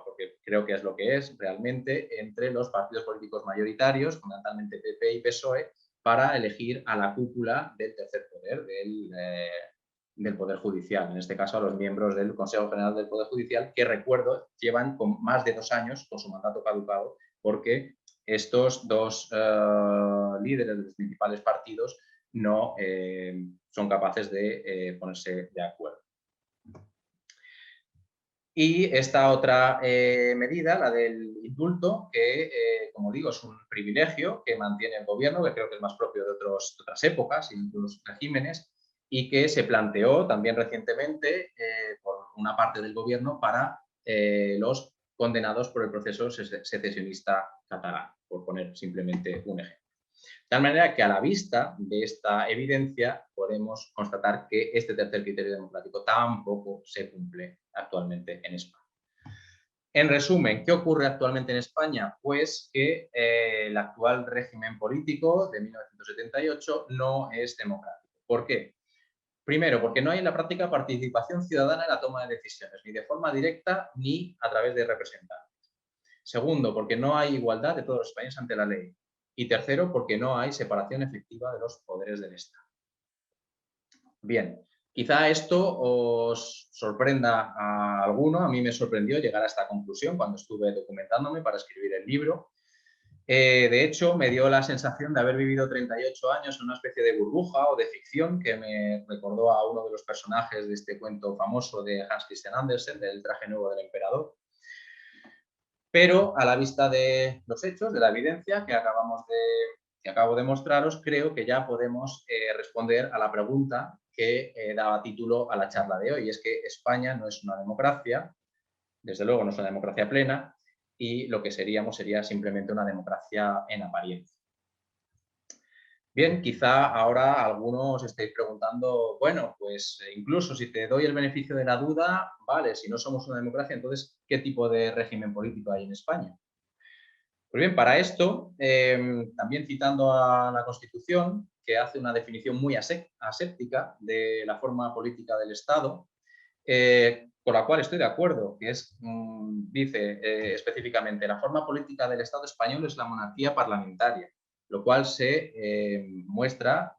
porque creo que es lo que es realmente, entre los partidos políticos mayoritarios, fundamentalmente PP y PSOE, para elegir a la cúpula del tercer poder, del Poder Judicial. En este caso, a los miembros del Consejo General del Poder Judicial, que, recuerdo, llevan con más de 2 años con su mandato caducado, porque estos dos líderes de los principales partidos no son capaces de ponerse de acuerdo. Y esta otra medida, la del indulto, que, como digo, es un privilegio que mantiene el gobierno, que creo que es más propio de otras épocas y de otros regímenes, y que se planteó también recientemente por una parte del gobierno para los condenados por el proceso secesionista catalán, por poner simplemente un ejemplo. De tal manera que, a la vista de esta evidencia, podemos constatar que este tercer criterio democrático tampoco se cumple actualmente en España. En resumen, ¿qué ocurre actualmente en España? Pues que el actual régimen político de 1978 no es democrático. ¿Por qué? Primero, porque no hay en la práctica participación ciudadana en la toma de decisiones, ni de forma directa ni a través de representantes. Segundo, porque no hay igualdad de todos los españoles ante la ley. Y tercero, porque no hay separación efectiva de los poderes del Estado. Bien, quizá esto os sorprenda a alguno. A mí me sorprendió llegar a esta conclusión cuando estuve documentándome para escribir el libro. De hecho, me dio la sensación de haber vivido 38 años en una especie de burbuja o de ficción que me recordó a uno de los personajes de este cuento famoso de Hans Christian Andersen, del Traje Nuevo del Emperador. Pero a la vista de los hechos, de la evidencia que acabo de mostraros, creo que ya podemos responder a la pregunta que daba título a la charla de hoy. Es que España no es una democracia, desde luego no es una democracia plena, y lo que seríamos sería simplemente una democracia en apariencia. Bien, quizá ahora algunos estéis preguntando, bueno, pues incluso si te doy el beneficio de la duda, vale, si no somos una democracia, entonces, ¿qué tipo de régimen político hay en España? Pues bien, para esto, también citando a la Constitución, que hace una definición muy aséptica de la forma política del Estado, con la cual estoy de acuerdo, que es, dice específicamente, la forma política del Estado español es la monarquía parlamentaria, lo cual se muestra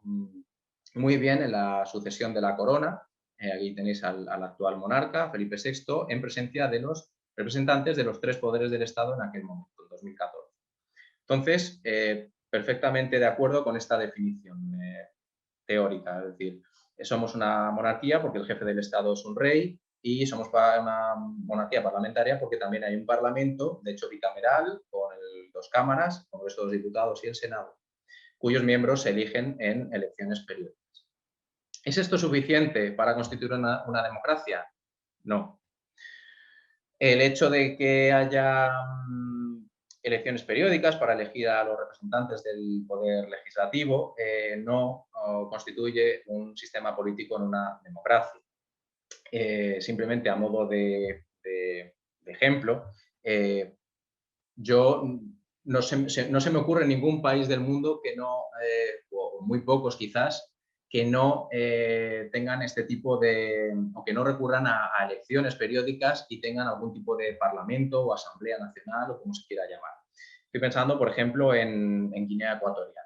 muy bien en la sucesión de la corona. Aquí tenéis al actual monarca, Felipe VI, en presencia de los representantes de los tres poderes del Estado en aquel momento, en 2014. Entonces, perfectamente de acuerdo con esta definición teórica, es decir, somos una monarquía porque el jefe del Estado es un rey y somos una monarquía parlamentaria porque también hay un parlamento, de hecho bicameral, con dos cámaras, Congreso de los Diputados y el Senado, cuyos miembros se eligen en elecciones periódicas. ¿Es esto suficiente para constituir una democracia? No. El hecho de que haya elecciones periódicas para elegir a los representantes del poder legislativo no constituye un sistema político en una democracia. Simplemente a modo de ejemplo, yo no se me ocurre ningún país del mundo que no, o muy pocos quizás, que no tengan este tipo de, o que no recurran a elecciones periódicas y tengan algún tipo de parlamento o asamblea nacional o como se quiera llamar. Estoy pensando, por ejemplo, en Guinea Ecuatorial.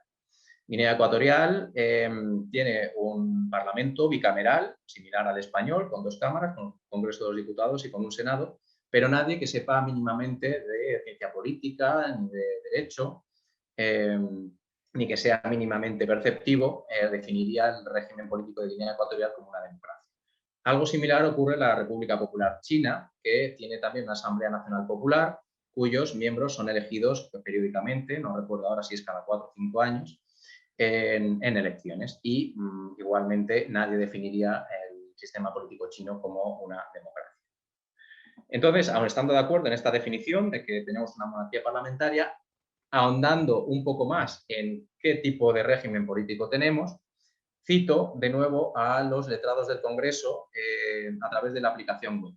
Guinea Ecuatorial tiene un parlamento bicameral, similar al español, con dos cámaras, con un Congreso de los Diputados y con un Senado, pero nadie que sepa mínimamente de ciencia política ni de derecho, ni que sea mínimamente perceptivo, definiría el régimen político de Guinea Ecuatorial como una democracia. Algo similar ocurre en la República Popular China, que tiene también una Asamblea Nacional Popular, cuyos miembros son elegidos periódicamente, no recuerdo ahora si es cada 4 o 5 años, en elecciones. Y igualmente nadie definiría el sistema político chino como una democracia. Entonces, aun estando de acuerdo en esta definición de que tenemos una monarquía parlamentaria, ahondando un poco más en qué tipo de régimen político tenemos, cito de nuevo a los letrados del Congreso a través de la aplicación web.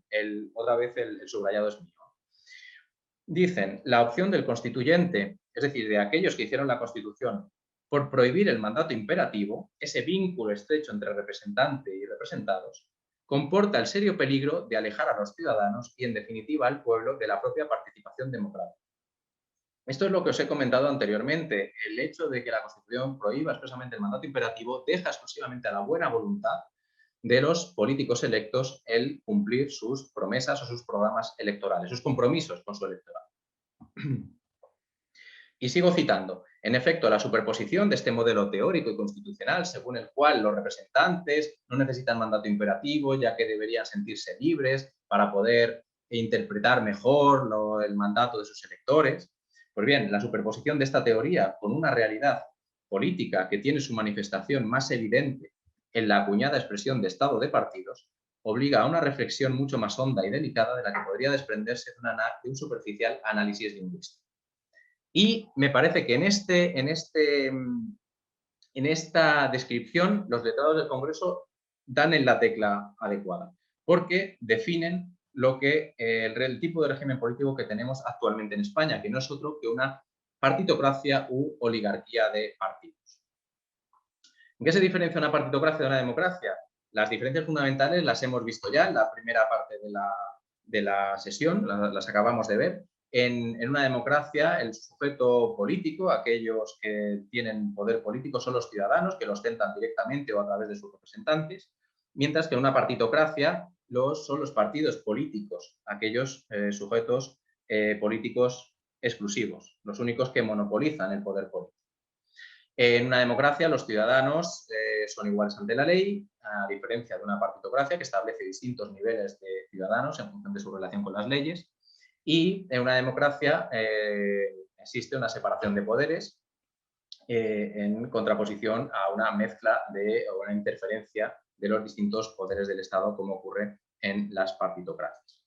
Otra vez el subrayado es mío. Dicen, la opción del constituyente, es decir, de aquellos que hicieron la Constitución, por prohibir el mandato imperativo, ese vínculo estrecho entre representante y representados, comporta el serio peligro de alejar a los ciudadanos y, en definitiva, al pueblo de la propia participación democrática. Esto es lo que os he comentado anteriormente. El hecho de que la Constitución prohíba expresamente el mandato imperativo deja exclusivamente a la buena voluntad de los políticos electos el cumplir sus promesas o sus programas electorales, sus compromisos con su electorado. Y sigo citando. En efecto, la superposición de este modelo teórico y constitucional, según el cual los representantes no necesitan mandato imperativo, ya que deberían sentirse libres para poder interpretar mejor el mandato de sus electores. Pues bien, la superposición de esta teoría con una realidad política que tiene su manifestación más evidente en la acuñada expresión de Estado de partidos, obliga a una reflexión mucho más honda y delicada de la que podría desprenderse de un superficial análisis lingüístico. Y me parece que en esta descripción los letrados del Congreso dan en la tecla adecuada, porque definen el tipo de régimen político que tenemos actualmente en España, que no es otro que una partitocracia u oligarquía de partidos. ¿En qué se diferencia una partitocracia de una democracia? Las diferencias fundamentales las hemos visto ya en la primera parte de la sesión, las acabamos de ver. En una democracia, el sujeto político, aquellos que tienen poder político, son los ciudadanos, que lo ostentan directamente o a través de sus representantes, mientras que en una partitocracia son los partidos políticos, aquellos sujetos políticos exclusivos, los únicos que monopolizan el poder político. En una democracia los ciudadanos son iguales ante la ley, a diferencia de una partitocracia que establece distintos niveles de ciudadanos en función de su relación con las leyes. Y en una democracia existe una separación de poderes en contraposición a una mezcla o una interferencia de los distintos poderes del Estado, como ocurre en las partitocracias.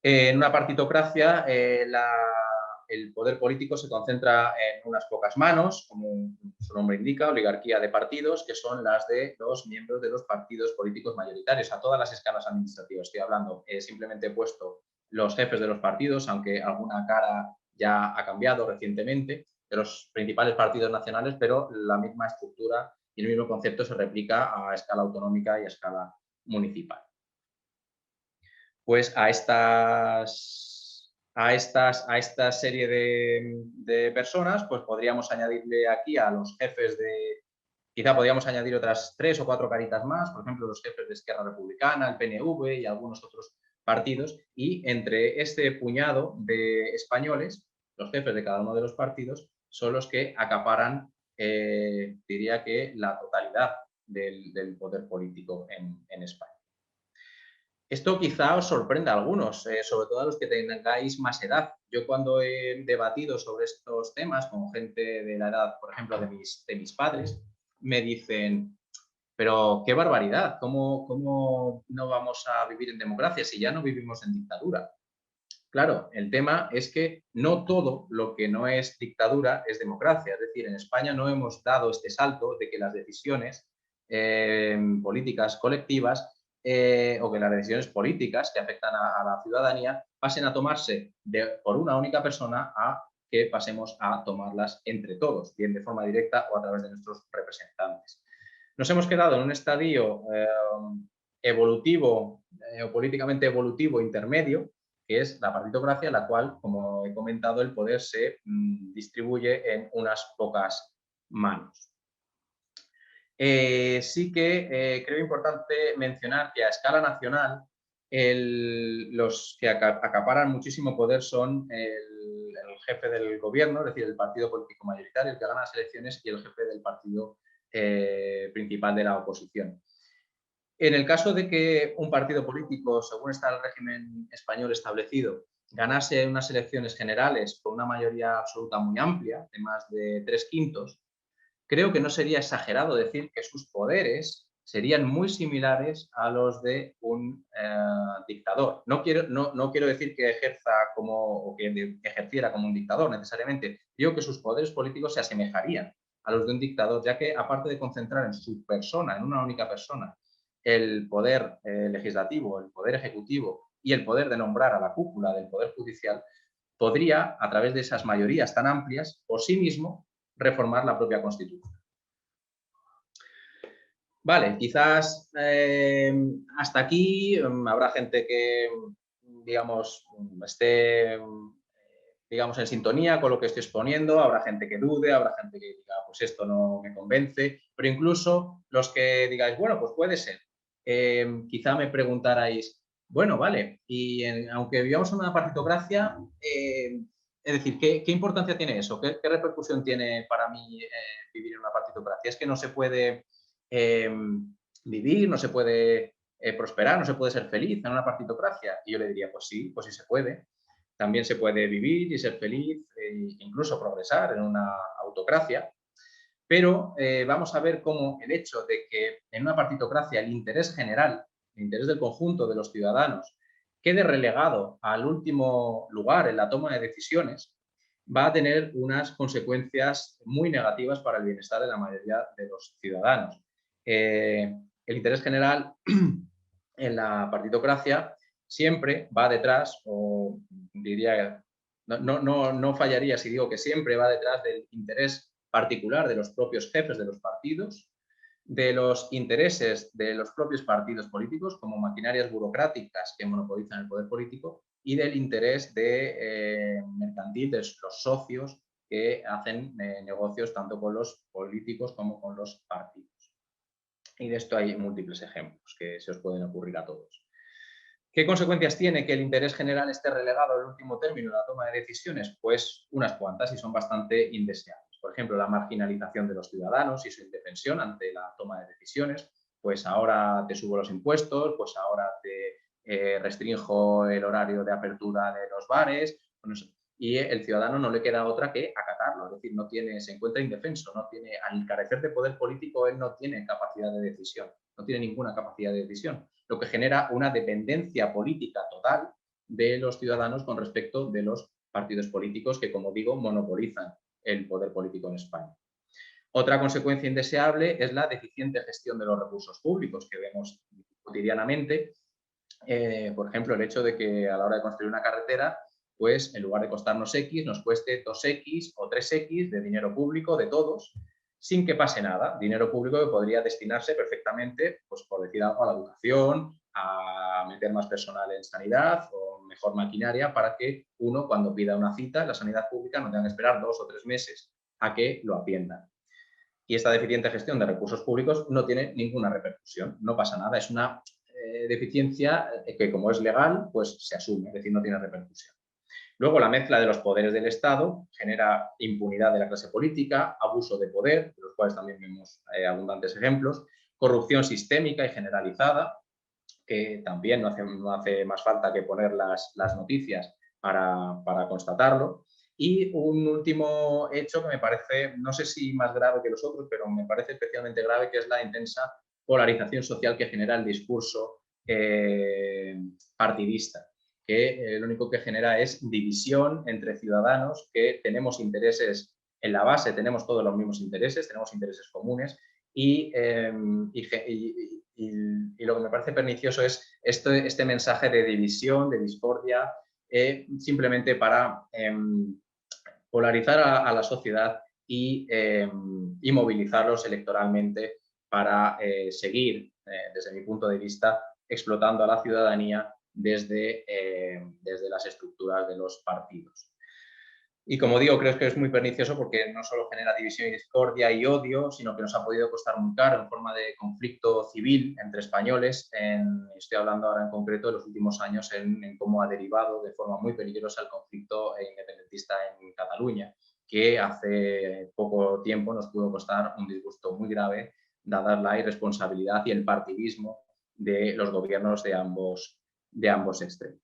En una partitocracia, el poder político se concentra en unas pocas manos, como su nombre indica, oligarquía de partidos, que son las de los miembros de los partidos políticos mayoritarios, a todas las escalas administrativas. Estoy hablando, simplemente he puesto los jefes de los partidos, aunque alguna cara ya ha cambiado recientemente, de los principales partidos nacionales, pero la misma estructura y el mismo concepto se replica a escala autonómica y a escala municipal. Pues a esta serie de personas, pues podríamos añadirle aquí a los jefes quizá podríamos añadir otras 3 o 4 caritas más, por ejemplo, los jefes de Esquerra Republicana, el PNV y algunos otros partidos, y entre este puñado de españoles, los jefes de cada uno de los partidos son los que acaparan, diría que la totalidad del poder político en España. Esto quizá os sorprenda a algunos, sobre todo a los que tengáis más edad. Yo cuando he debatido sobre estos temas con gente de la edad, por ejemplo, de mis padres, me dicen, pero qué barbaridad, ¿cómo no vamos a vivir en democracia si ya no vivimos en dictadura? Claro, el tema es que no todo lo que no es dictadura es democracia. Es decir, en España no hemos dado este salto de que las decisiones políticas colectivas o que las decisiones políticas que afectan a la ciudadanía pasen a tomarse por una única persona a que pasemos a tomarlas entre todos, bien de forma directa o a través de nuestros representantes. Nos hemos quedado en un estadio evolutivo o políticamente evolutivo intermedio, que es la partitocracia, en la cual, como he comentado, el poder se distribuye en unas pocas manos. Sí que creo importante mencionar que a escala nacional los que acaparan muchísimo poder son el jefe del gobierno, es decir, el partido político mayoritario, el que gana las elecciones, y el jefe del partido principal de la oposición. En el caso de que un partido político, según está el régimen español establecido, ganase unas elecciones generales con una mayoría absoluta muy amplia, de más de 3/5, creo que no sería exagerado decir que sus poderes serían muy similares a los de un dictador. No quiero decir que ejerza o que ejerciera como un dictador necesariamente. Digo que sus poderes políticos se asemejarían a los de un dictador, ya que aparte de concentrar en su persona, en una única persona, el poder legislativo, el poder ejecutivo y el poder de nombrar a la cúpula del poder judicial, podría, a través de esas mayorías tan amplias, por sí mismo, reformar la propia Constitución. Vale, quizás hasta aquí habrá gente que, digamos, esté en sintonía con lo que estoy exponiendo, habrá gente que dude, habrá gente que diga, pues esto no me convence, pero incluso los que digáis, bueno, pues puede ser. Quizá me preguntarais, bueno, vale, y aunque vivamos en una partitocracia, es decir, ¿qué importancia tiene eso? ¿Qué repercusión tiene para mí vivir en una partitocracia? Es que no se puede vivir, no se puede prosperar, no se puede ser feliz en una partitocracia. Y yo le diría, pues sí se puede. También se puede vivir y ser feliz e incluso progresar en una autocracia. Pero vamos a ver cómo el hecho de que en una partitocracia el interés general, el interés del conjunto de los ciudadanos, quede relegado al último lugar en la toma de decisiones, va a tener unas consecuencias muy negativas para el bienestar de la mayoría de los ciudadanos. El interés general en la partitocracia siempre va detrás, o diría, no fallaría si digo que siempre va detrás del interés particular de los propios jefes de los partidos, de los intereses de los propios partidos políticos como maquinarias burocráticas que monopolizan el poder político y del interés mercantil de los socios que hacen negocios tanto con los políticos como con los partidos. Y de esto hay múltiples ejemplos que se os pueden ocurrir a todos. ¿Qué consecuencias tiene que el interés general esté relegado al último término en la toma de decisiones? Pues unas cuantas y son bastante indeseables. Por ejemplo, la marginalización de los ciudadanos y su indefensión ante la toma de decisiones. Pues ahora te subo los impuestos, pues ahora te restrinjo el horario de apertura de los bares. Y el ciudadano no le queda otra que acatarlo, es decir, se encuentra indefenso, al carecer de poder político, él no tiene capacidad de decisión, no tiene ninguna capacidad de decisión, lo que genera una dependencia política total de los ciudadanos con respecto de los partidos políticos que, como digo, monopolizan el poder político en España. Otra consecuencia indeseable es la deficiente gestión de los recursos públicos que vemos cotidianamente. Por ejemplo, el hecho de que a la hora de construir una carretera, pues en lugar de costarnos X, nos cueste 2X o 3X de dinero público de todos, sin que pase nada. Dinero público que podría destinarse perfectamente, pues por decir algo, a la educación, a meter más personal en sanidad o mejor maquinaria para que uno, cuando pida una cita en la sanidad pública, no tenga que esperar 2 o 3 meses a que lo atiendan. Y esta deficiente gestión de recursos públicos no tiene ninguna repercusión, no pasa nada, es una deficiencia que, como es legal, pues se asume, es decir, no tiene repercusión. Luego, la mezcla de los poderes del Estado genera impunidad de la clase política, abuso de poder, de los cuales también vemos abundantes ejemplos, corrupción sistémica y generalizada, que también no hace más falta que poner las noticias para constatarlo. Y un último hecho que me parece, no sé si más grave que los otros, pero me parece especialmente grave, que es la intensa polarización social que genera el discurso partidista, que lo único que genera es división entre ciudadanos que tenemos intereses en la base, tenemos todos los mismos intereses, tenemos intereses comunes y lo que me parece pernicioso es este mensaje de división, de discordia, simplemente para polarizar a la sociedad y movilizarlos electoralmente para seguir, desde mi punto de vista, explotando a la ciudadanía desde las estructuras de los partidos. Y como digo, creo que es muy pernicioso porque no solo genera división y discordia y odio, sino que nos ha podido costar muy caro en forma de conflicto civil entre españoles. Estoy hablando ahora en concreto de los últimos años en cómo ha derivado de forma muy peligrosa el conflicto independentista en Cataluña, que hace poco tiempo nos pudo costar un disgusto muy grave, dada la irresponsabilidad y el partidismo de los gobiernos de ambos extremos.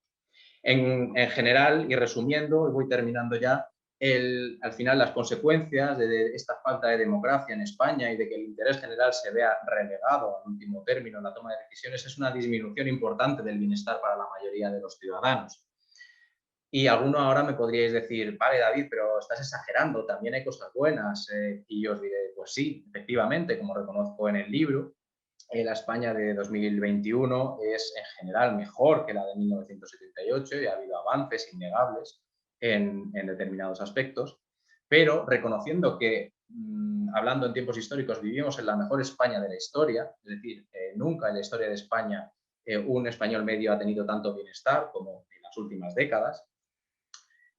En general, y resumiendo, y voy terminando ya, al final las consecuencias de esta falta de democracia en España y de que el interés general se vea relegado al último término en la toma de decisiones es una disminución importante del bienestar para la mayoría de los ciudadanos. Y alguno ahora me podríais decir, vale, David, pero estás exagerando, también hay cosas buenas. Y yo os diré, pues sí, efectivamente, como reconozco en el libro, la España de 2021 es en general mejor que la de 1978 y ha habido avances innegables en determinados aspectos, pero reconociendo que, hablando en tiempos históricos, vivimos en la mejor España de la historia, es decir, nunca en la historia de España un español medio ha tenido tanto bienestar como en las últimas décadas.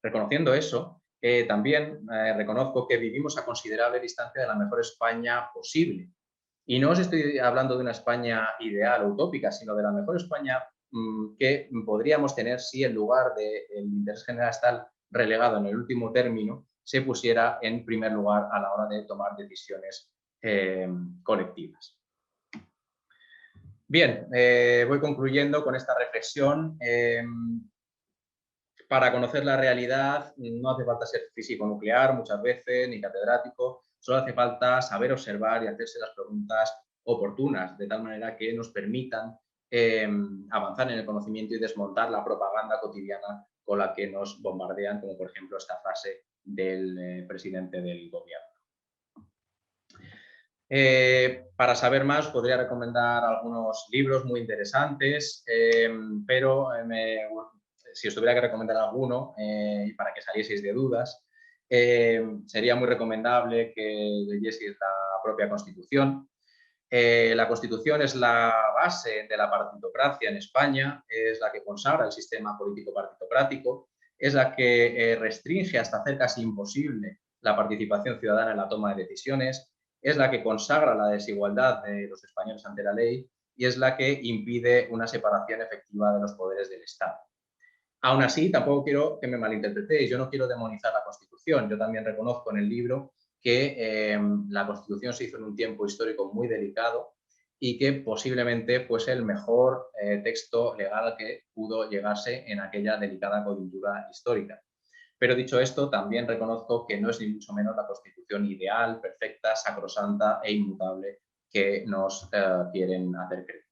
Reconociendo eso, también reconozco que vivimos a considerable distancia de la mejor España posible. Y no os estoy hablando de una España ideal o utópica, sino de la mejor España que podríamos tener si, en lugar del interés general estar relegado en el último término, se pusiera en primer lugar a la hora de tomar decisiones colectivas. Bien, voy concluyendo con esta reflexión. Para conocer la realidad no hace falta ser físico nuclear muchas veces, ni catedrático, solo hace falta saber observar y hacerse las preguntas oportunas, de tal manera que nos permitan avanzar en el conocimiento y desmontar la propaganda cotidiana con la que nos bombardean, como por ejemplo esta frase del presidente del gobierno. Para saber más podría recomendar algunos libros muy interesantes, pero si os tuviera que recomendar alguno, para que salieseis de dudas, sería muy recomendable que leyeseis la propia Constitución, La Constitución es la base de la partitocracia en España, es la que consagra el sistema político partitocrático, es la que restringe hasta hacer casi imposible la participación ciudadana en la toma de decisiones, es la que consagra la desigualdad de los españoles ante la ley y es la que impide una separación efectiva de los poderes del Estado. Aún así, tampoco quiero que me malinterpretéis, yo no quiero demonizar la Constitución, yo también reconozco en el libro que la Constitución se hizo en un tiempo histórico muy delicado y que posiblemente fuese el mejor texto legal que pudo llegarse en aquella delicada coyuntura histórica. Pero dicho esto, también reconozco que no es ni mucho menos la Constitución ideal, perfecta, sacrosanta e inmutable que nos quieren hacer creer.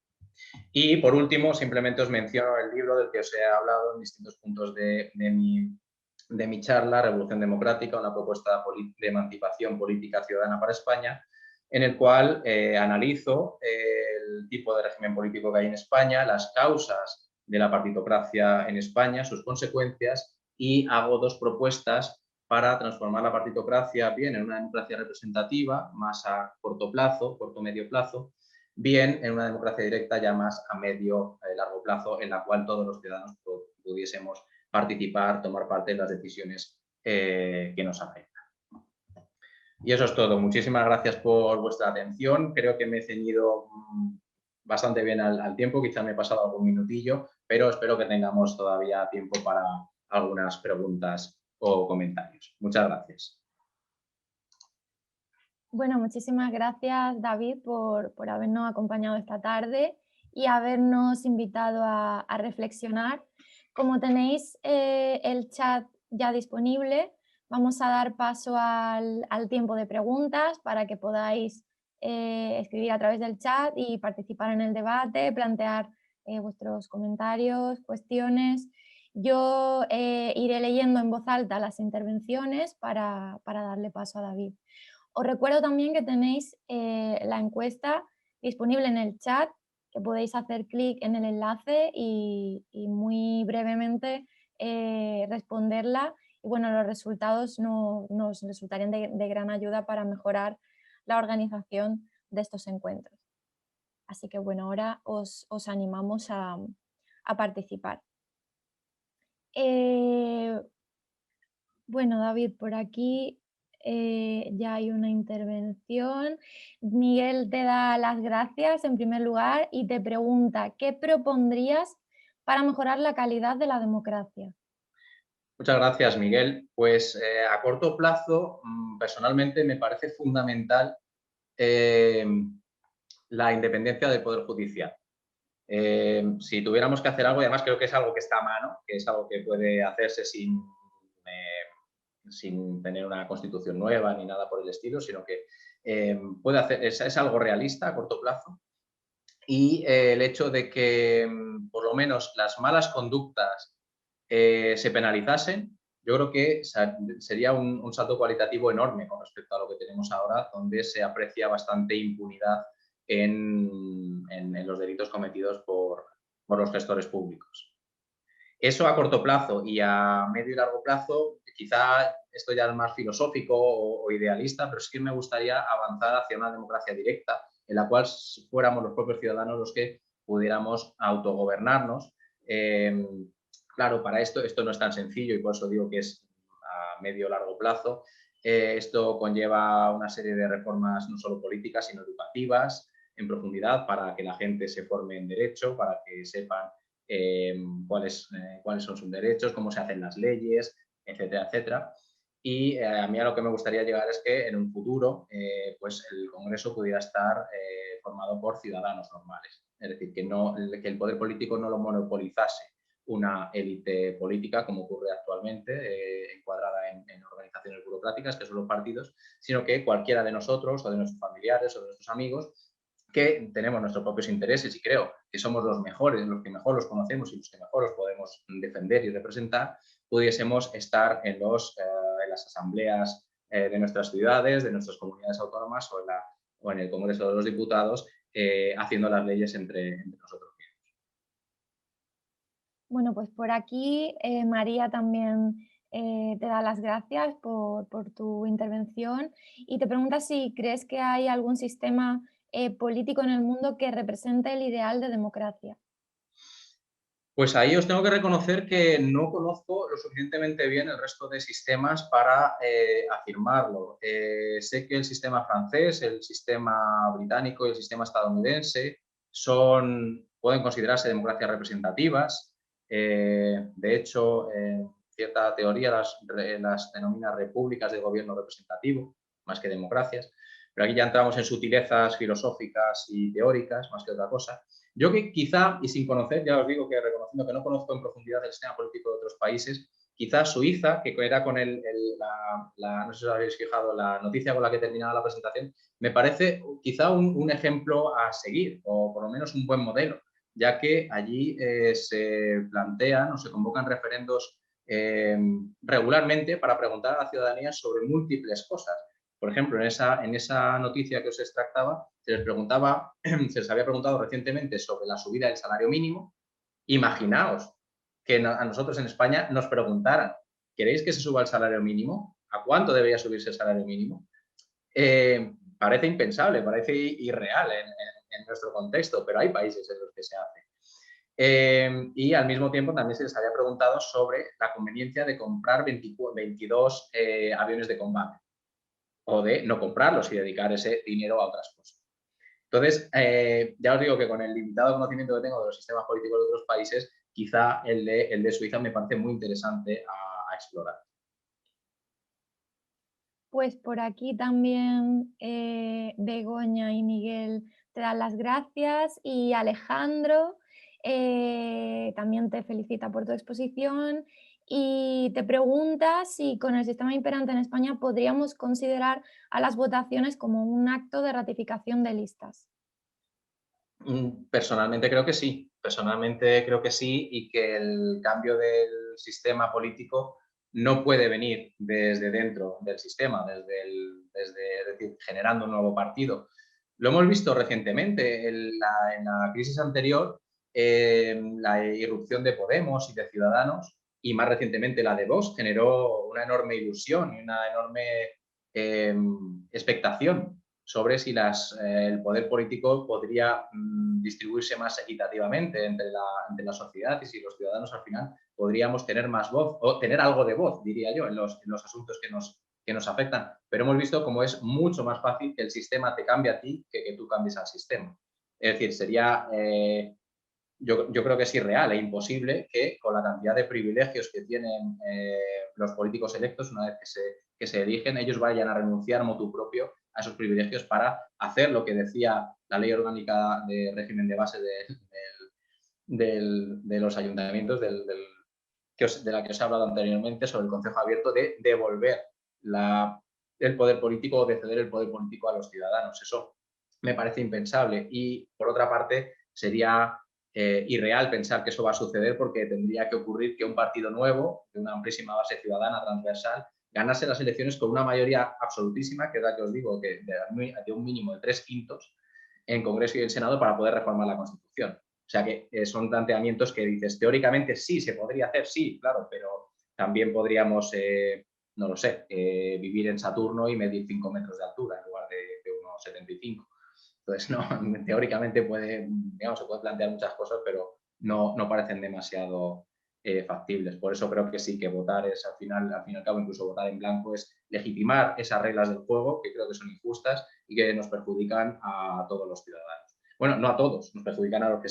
Y por último, simplemente os menciono el libro del que os he hablado en distintos puntos de mi charla, Revolución Democrática, una propuesta de emancipación política ciudadana para España, en el cual analizo el tipo de régimen político que hay en España, las causas de la partitocracia en España, sus consecuencias, y hago dos propuestas para transformar la partitocracia bien en una democracia representativa, más a corto plazo, corto-medio plazo, bien en una democracia directa ya más a medio largo plazo, en la cual todos los ciudadanos pudiésemos participar, tomar parte en las decisiones que nos afectan. Y eso es todo. Muchísimas gracias por vuestra atención. Creo que me he ceñido bastante bien al tiempo, quizá me he pasado algún minutillo, pero espero que tengamos todavía tiempo para algunas preguntas o comentarios. Muchas gracias. Bueno, muchísimas gracias, David, por habernos acompañado esta tarde y habernos invitado a reflexionar. Como tenéis el chat ya disponible, vamos a dar paso al tiempo de preguntas para que podáis escribir a través del chat y participar en el debate, plantear vuestros comentarios, cuestiones. Yo iré leyendo en voz alta las intervenciones para darle paso a David. Os recuerdo también que tenéis la encuesta disponible en el chat, que podéis hacer clic en el enlace y muy brevemente responderla. Y bueno, los resultados nos resultarían de gran ayuda para mejorar la organización de estos encuentros. Así que bueno, ahora os animamos a participar. Bueno, David, por aquí ya hay una intervención. Miguel te da las gracias en primer lugar y te pregunta, ¿qué propondrías para mejorar la calidad de la democracia? Muchas gracias, Miguel. Pues a corto plazo, personalmente me parece fundamental la independencia del Poder Judicial. Si tuviéramos que hacer algo, y además creo que es algo que está a mano, que es algo que puede hacerse sin tener una constitución nueva ni nada por el estilo, sino que puede hacer, es algo realista a corto plazo. Y el hecho de que por lo menos las malas conductas se penalizasen, yo creo que sería un salto cualitativo enorme con respecto a lo que tenemos ahora, donde se aprecia bastante impunidad en los delitos cometidos por los gestores públicos. Eso a corto plazo, y a medio y largo plazo, quizá esto ya es más filosófico o idealista, pero sí que me gustaría avanzar hacia una democracia directa en la cual fuéramos los propios ciudadanos los que pudiéramos autogobernarnos. Claro, para esto no es tan sencillo y por eso digo que es a medio o largo plazo. Esto conlleva una serie de reformas no solo políticas, sino educativas en profundidad para que la gente se forme en derecho, para que sepan cuáles son sus derechos, cómo se hacen las leyes, etcétera, etcétera. Y a mí a lo que me gustaría llegar es que en un futuro pues el Congreso pudiera estar formado por ciudadanos normales. Es decir, que el poder político no lo monopolizase una élite política, como ocurre actualmente, encuadrada en organizaciones burocráticas, que son los partidos, sino que cualquiera de nosotros, o de nuestros familiares, o de nuestros amigos, que tenemos nuestros propios intereses y creo que somos los mejores, los que mejor los conocemos y los que mejor los podemos defender y representar, pudiésemos estar en las asambleas de nuestras ciudades, de nuestras comunidades autónomas o en el Congreso de los Diputados, haciendo las leyes entre nosotros mismos. Bueno, pues por aquí María también te da las gracias por tu intervención y te pregunta si crees que hay algún sistema político en el mundo que represente el ideal de democracia? Pues ahí os tengo que reconocer que no conozco lo suficientemente bien el resto de sistemas para afirmarlo. Sé que el sistema francés, el sistema británico y el sistema estadounidense pueden considerarse democracias representativas. De hecho, en cierta teoría las denomina repúblicas de gobierno representativo, más que democracias. Pero aquí ya entramos en sutilezas filosóficas y teóricas, más que otra cosa. Yo que quizá, y sin conocer, ya os digo que reconociendo que no conozco en profundidad el sistema político de otros países, quizá Suiza, que era con no sé si os habéis fijado, la noticia con la que terminaba la presentación, me parece quizá un ejemplo a seguir, o por lo menos un buen modelo, ya que allí se plantean o se convocan referendos regularmente para preguntar a la ciudadanía sobre múltiples cosas. Por ejemplo, en esa noticia que os extractaba, se les había preguntado recientemente sobre la subida del salario mínimo. Imaginaos que a nosotros en España nos preguntaran, ¿queréis que se suba el salario mínimo? ¿A cuánto debería subirse el salario mínimo? Parece impensable, parece irreal en nuestro contexto, pero hay países en los que se hace. Y al mismo tiempo también se les había preguntado sobre la conveniencia de comprar 22 aviones de combate o de no comprarlos y dedicar ese dinero a otras cosas. Entonces, ya os digo que con el limitado conocimiento que tengo de los sistemas políticos de otros países, quizá el de Suiza me parece muy interesante a explorar. Pues por aquí también Begoña y Miguel te dan las gracias y Alejandro también te felicita por tu exposición y te pregunta si con el sistema imperante en España podríamos considerar a las votaciones como un acto de ratificación de listas. Personalmente creo que sí, y que el cambio del sistema político no puede venir desde dentro del sistema, es decir, generando un nuevo partido. Lo hemos visto recientemente en la crisis anterior, la irrupción de Podemos y de Ciudadanos, y más recientemente la de Vox, generó una enorme ilusión y una enorme expectación sobre si el poder político podría distribuirse más equitativamente entre la sociedad y si los ciudadanos al final podríamos tener más voz o tener algo de voz, diría yo, en los asuntos que nos afectan. Pero hemos visto cómo es mucho más fácil que el sistema te cambie a ti que tú cambies al sistema. Es decir, yo creo que es irreal e imposible que con la cantidad de privilegios que tienen los políticos electos, una vez que se eligen, ellos vayan a renunciar motu propio a esos privilegios para hacer lo que decía la Ley Orgánica de Régimen de Base de los ayuntamientos, de la que os he hablado anteriormente, sobre el Consejo Abierto, de devolver el poder político o de ceder el poder político a los ciudadanos. Eso me parece impensable y, por otra parte, sería irreal pensar que eso va a suceder porque tendría que ocurrir que un partido nuevo, de una amplísima base ciudadana transversal, ganase las elecciones con una mayoría absolutísima, que es la que os digo, que de un mínimo de 3/5 en Congreso y en Senado para poder reformar la Constitución. O sea que son planteamientos que dices, teóricamente sí, se podría hacer, sí, claro, pero también podríamos, no lo sé, vivir en Saturno y medir 5 metros de altura en lugar de unos 75. Entonces, no, teóricamente se puede plantear muchas cosas, pero no parecen demasiado factibles. Por eso creo que sí, que votar es al fin y al cabo, incluso votar en blanco es legitimar esas reglas del juego que creo que son injustas y que nos perjudican a todos los ciudadanos. Bueno, no a todos, nos perjudican a los que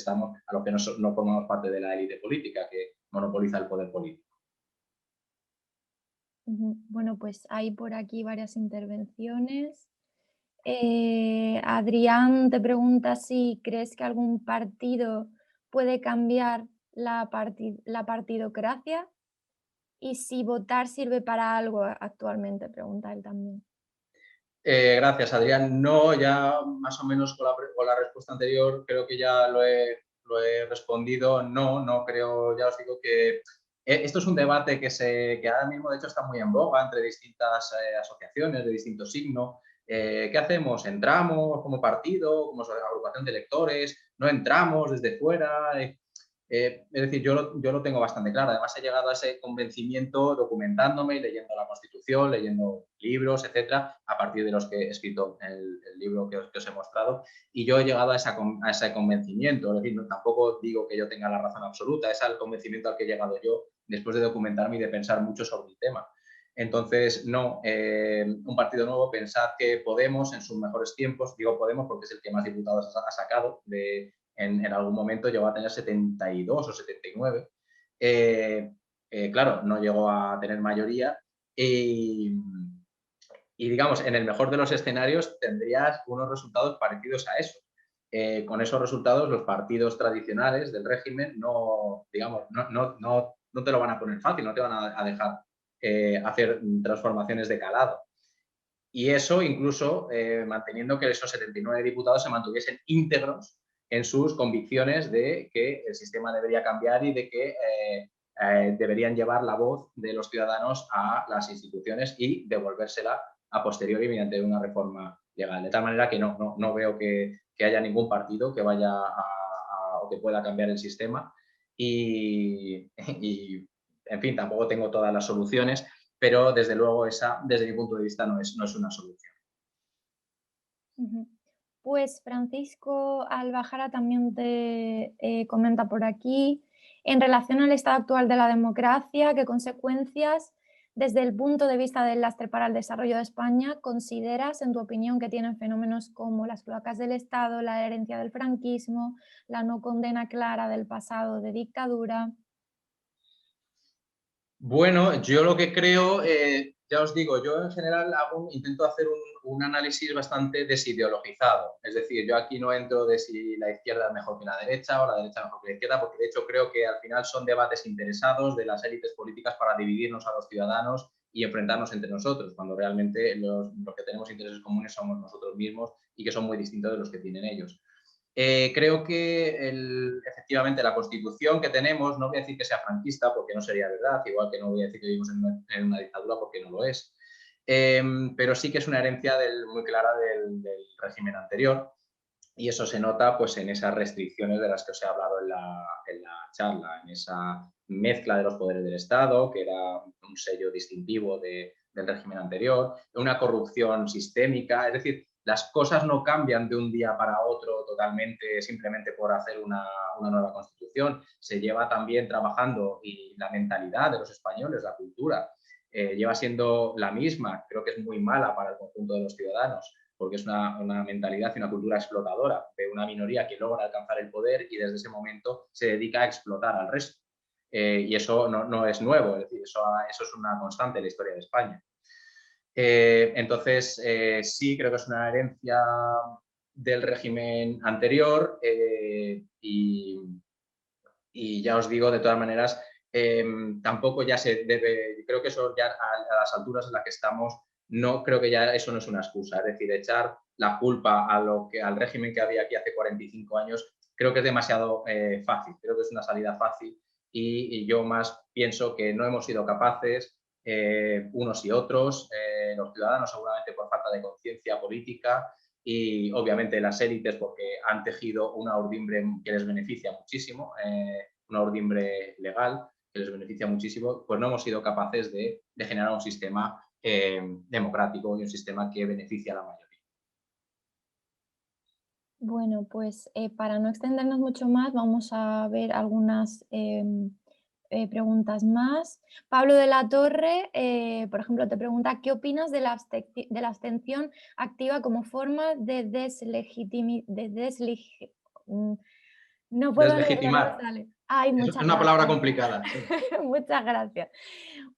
no formamos parte de la élite política que monopoliza el poder político. Bueno, pues hay por aquí varias intervenciones. Adrián te pregunta si crees que algún partido puede cambiar la partidocracia y si votar sirve para algo actualmente, pregunta él también. Gracias, Adrián. No, ya más o menos con la respuesta anterior creo que ya lo he respondido. No creo, ya os digo que esto es un debate que ahora mismo de hecho está muy en boga entre distintas asociaciones de distinto signo. ¿Qué hacemos? ¿Entramos como partido, como agrupación de electores? ¿No entramos desde fuera? Es decir, yo lo tengo bastante claro. Además, he llegado a ese convencimiento documentándome y leyendo la Constitución, leyendo libros, etcétera, a partir de los que he escrito el libro que os he mostrado. Y yo he llegado a ese convencimiento. Es decir, tampoco digo que yo tenga la razón absoluta, es al convencimiento al que he llegado yo después de documentarme y de pensar mucho sobre el tema. Entonces, no, un partido nuevo, pensad que Podemos en sus mejores tiempos, digo Podemos porque es el que más diputados ha sacado, en algún momento llegó a tener 72 o 79. Claro, no llegó a tener mayoría y, digamos, en el mejor de los escenarios tendrías unos resultados parecidos a eso. Con esos resultados los partidos tradicionales del régimen no, digamos, no te lo van a poner fácil, no te van a dejar hacer transformaciones de calado. Y eso incluso manteniendo que esos 79 diputados se mantuviesen íntegros en sus convicciones de que el sistema debería cambiar y de que deberían llevar la voz de los ciudadanos a las instituciones y devolvérsela a posteriori mediante una reforma legal. De tal manera que no veo que haya ningún partido que vaya o que pueda cambiar el sistema y, en fin, tampoco tengo todas las soluciones, pero desde luego esa, desde mi punto de vista, no es una solución. Pues Francisco Albajara también te comenta por aquí, en relación al estado actual de la democracia, ¿qué consecuencias, desde el punto de vista del lastre para el desarrollo de España, consideras, en tu opinión, que tienen fenómenos como las cloacas del Estado, la herencia del franquismo, la no condena clara del pasado de dictadura? Bueno, yo lo que creo, ya os digo, yo en general intento hacer un análisis bastante desideologizado. Es decir, yo aquí no entro de si la izquierda es mejor que la derecha o la derecha mejor que la izquierda, porque de hecho creo que al final son debates interesados de las élites políticas para dividirnos a los ciudadanos y enfrentarnos entre nosotros, cuando realmente los que tenemos intereses comunes somos nosotros mismos y que son muy distintos de los que tienen ellos. Creo que efectivamente la Constitución que tenemos, no voy a decir que sea franquista porque no sería verdad, igual que no voy a decir que vivimos en una dictadura porque no lo es, pero sí que es una herencia muy clara del régimen anterior y eso se nota pues, en esas restricciones de las que os he hablado en la charla, en esa mezcla de los poderes del Estado, que era un sello distintivo del régimen anterior, una corrupción sistémica, es decir, las cosas no cambian de un día para otro totalmente simplemente por hacer una nueva constitución. Se lleva también trabajando y la mentalidad de los españoles, la cultura, lleva siendo la misma. Creo que es muy mala para el conjunto de los ciudadanos porque es una mentalidad y una cultura explotadora de una minoría que logra alcanzar el poder y desde ese momento se dedica a explotar al resto. Y eso no es nuevo, es decir, eso es una constante en la historia de España. Entonces, sí, creo que es una herencia del régimen anterior y ya os digo, de todas maneras, tampoco ya se debe, creo que eso ya a las alturas en las que estamos, no creo que ya eso no es una excusa, es decir, echar la culpa al régimen que había aquí hace 45 años, creo que es demasiado fácil, creo que es una salida fácil y yo más pienso que no hemos sido capaces unos y otros, los ciudadanos seguramente por falta de conciencia política y obviamente las élites porque han tejido una urdimbre que les beneficia muchísimo, una urdimbre legal que les beneficia muchísimo, pues no hemos sido capaces de generar un sistema democrático y un sistema que beneficia a la mayoría. Bueno, pues para no extendernos mucho más, vamos a ver algunas preguntas más. Pablo de la Torre, por ejemplo, te pregunta, ¿qué opinas de la abstención activa como forma de no puedo leerlo, no me Deslegitimar. sale. Ay, Es muchas una palabra gracias. complicada. Sí. Muchas gracias.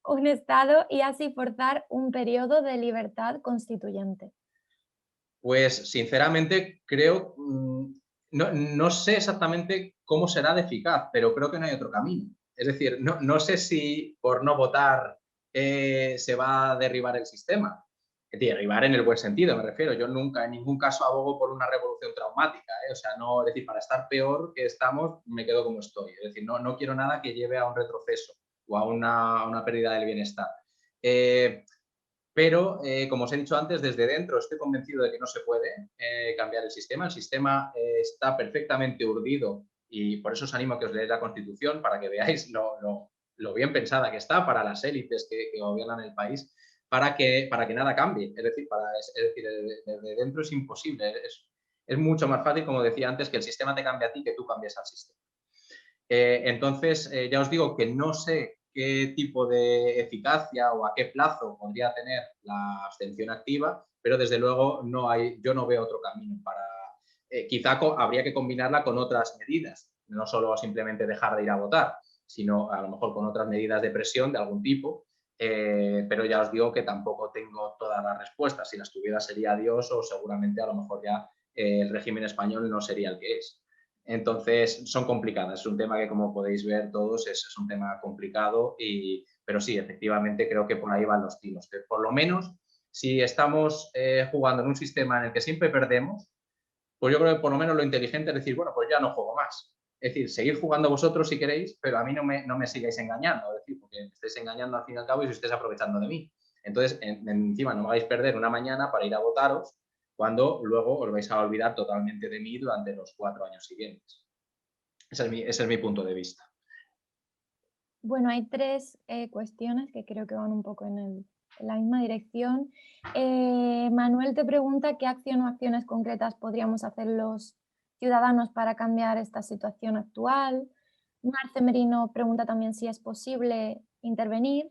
Un Estado y así forzar un periodo de libertad constituyente. Pues sinceramente creo, no sé exactamente cómo será de eficaz, pero creo que no hay otro camino. Es decir, no sé si por no votar se va a derribar el sistema. Derribar en el buen sentido, me refiero. Yo nunca, en ningún caso, abogo por una revolución traumática. O sea, no, es decir, para estar peor que estamos, me quedo como estoy. Es decir, no quiero nada que lleve a un retroceso o a una pérdida del bienestar. Pero, como os he dicho antes, desde dentro estoy convencido de que no se puede cambiar el sistema. El sistema está perfectamente urdido y por eso os animo a que os leáis la Constitución para que veáis lo bien pensada que está para las élites que gobiernan el país, para que nada cambie. Es decir, desde dentro es imposible. Es mucho más fácil, como decía antes, que el sistema te cambie a ti que tú cambies al sistema. Entonces, ya os digo que no sé qué tipo de eficacia o a qué plazo podría tener la abstención activa, pero desde luego yo no veo otro camino para... quizá habría que combinarla con otras medidas, no solo simplemente dejar de ir a votar, sino a lo mejor con otras medidas de presión de algún tipo, pero ya os digo que tampoco tengo todas las respuestas. Si las tuviera sería Dios o seguramente a lo mejor ya el régimen español no sería el que es. Entonces, son complicadas. Es un tema que, como podéis ver todos, es un tema complicado, pero sí, efectivamente, creo que por ahí van los tiros. Que por lo menos, si estamos jugando en un sistema en el que siempre perdemos, pues yo creo que por lo menos lo inteligente es decir, bueno, pues ya no juego más. Es decir, seguir jugando vosotros si queréis, pero a mí no me sigáis engañando. Es decir, porque me estáis engañando al fin y al cabo y os estáis aprovechando de mí. Entonces, encima no me hagáis perder una mañana para ir a votaros, cuando luego os vais a olvidar totalmente de mí durante los 4 años siguientes. Ese es mi punto de vista. Bueno, hay tres cuestiones que creo que van un poco en la misma dirección. Manuel te pregunta qué acción o acciones concretas podríamos hacer los ciudadanos para cambiar esta situación actual. Marce Merino pregunta también si es posible intervenir.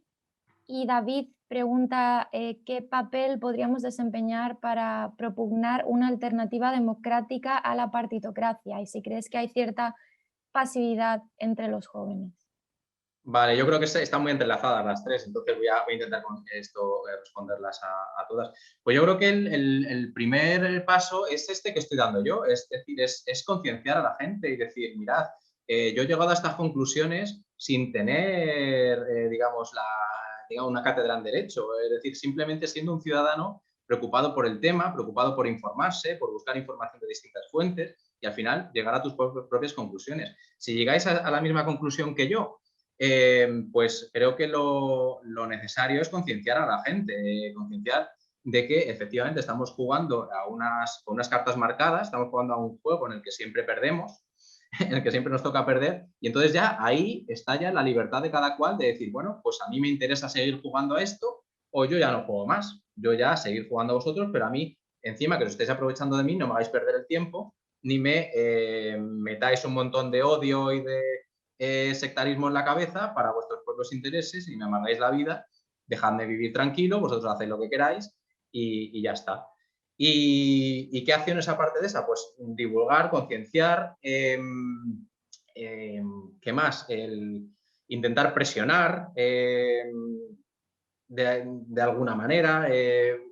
Y David pregunta qué papel podríamos desempeñar para propugnar una alternativa democrática a la partitocracia y si crees que hay cierta pasividad entre los jóvenes. Vale, yo creo que están muy entrelazadas las tres, entonces voy a intentar con esto responderlas a todas. Pues yo creo que el primer paso es este que estoy dando yo, es decir, es concienciar a la gente y decir, mirad, yo he llegado a estas conclusiones sin tener, digamos, una cátedra en derecho, es decir, simplemente siendo un ciudadano preocupado por el tema, preocupado por informarse, por buscar información de distintas fuentes y al final llegar a tus propias conclusiones. Si llegáis a la misma conclusión que yo, pues creo que lo necesario es concienciar a la gente, concienciar de que efectivamente estamos jugando con unas cartas marcadas, estamos jugando a un juego en el que siempre perdemos, en el que siempre nos toca perder, y entonces ya ahí está ya la libertad de cada cual de decir, bueno, pues a mí me interesa seguir jugando a esto o yo ya no juego más, yo ya seguir jugando a vosotros, pero a mí, encima que os estáis aprovechando de mí, no me hagáis perder el tiempo, ni me metáis un montón de odio y de sectarismo en la cabeza para vuestros propios intereses y me amargáis la vida, dejadme vivir tranquilo, vosotros hacéis lo que queráis y ya está. ¿Y qué acciones aparte de esa? Pues divulgar, concienciar, ¿qué más? Intentar presionar de alguna manera.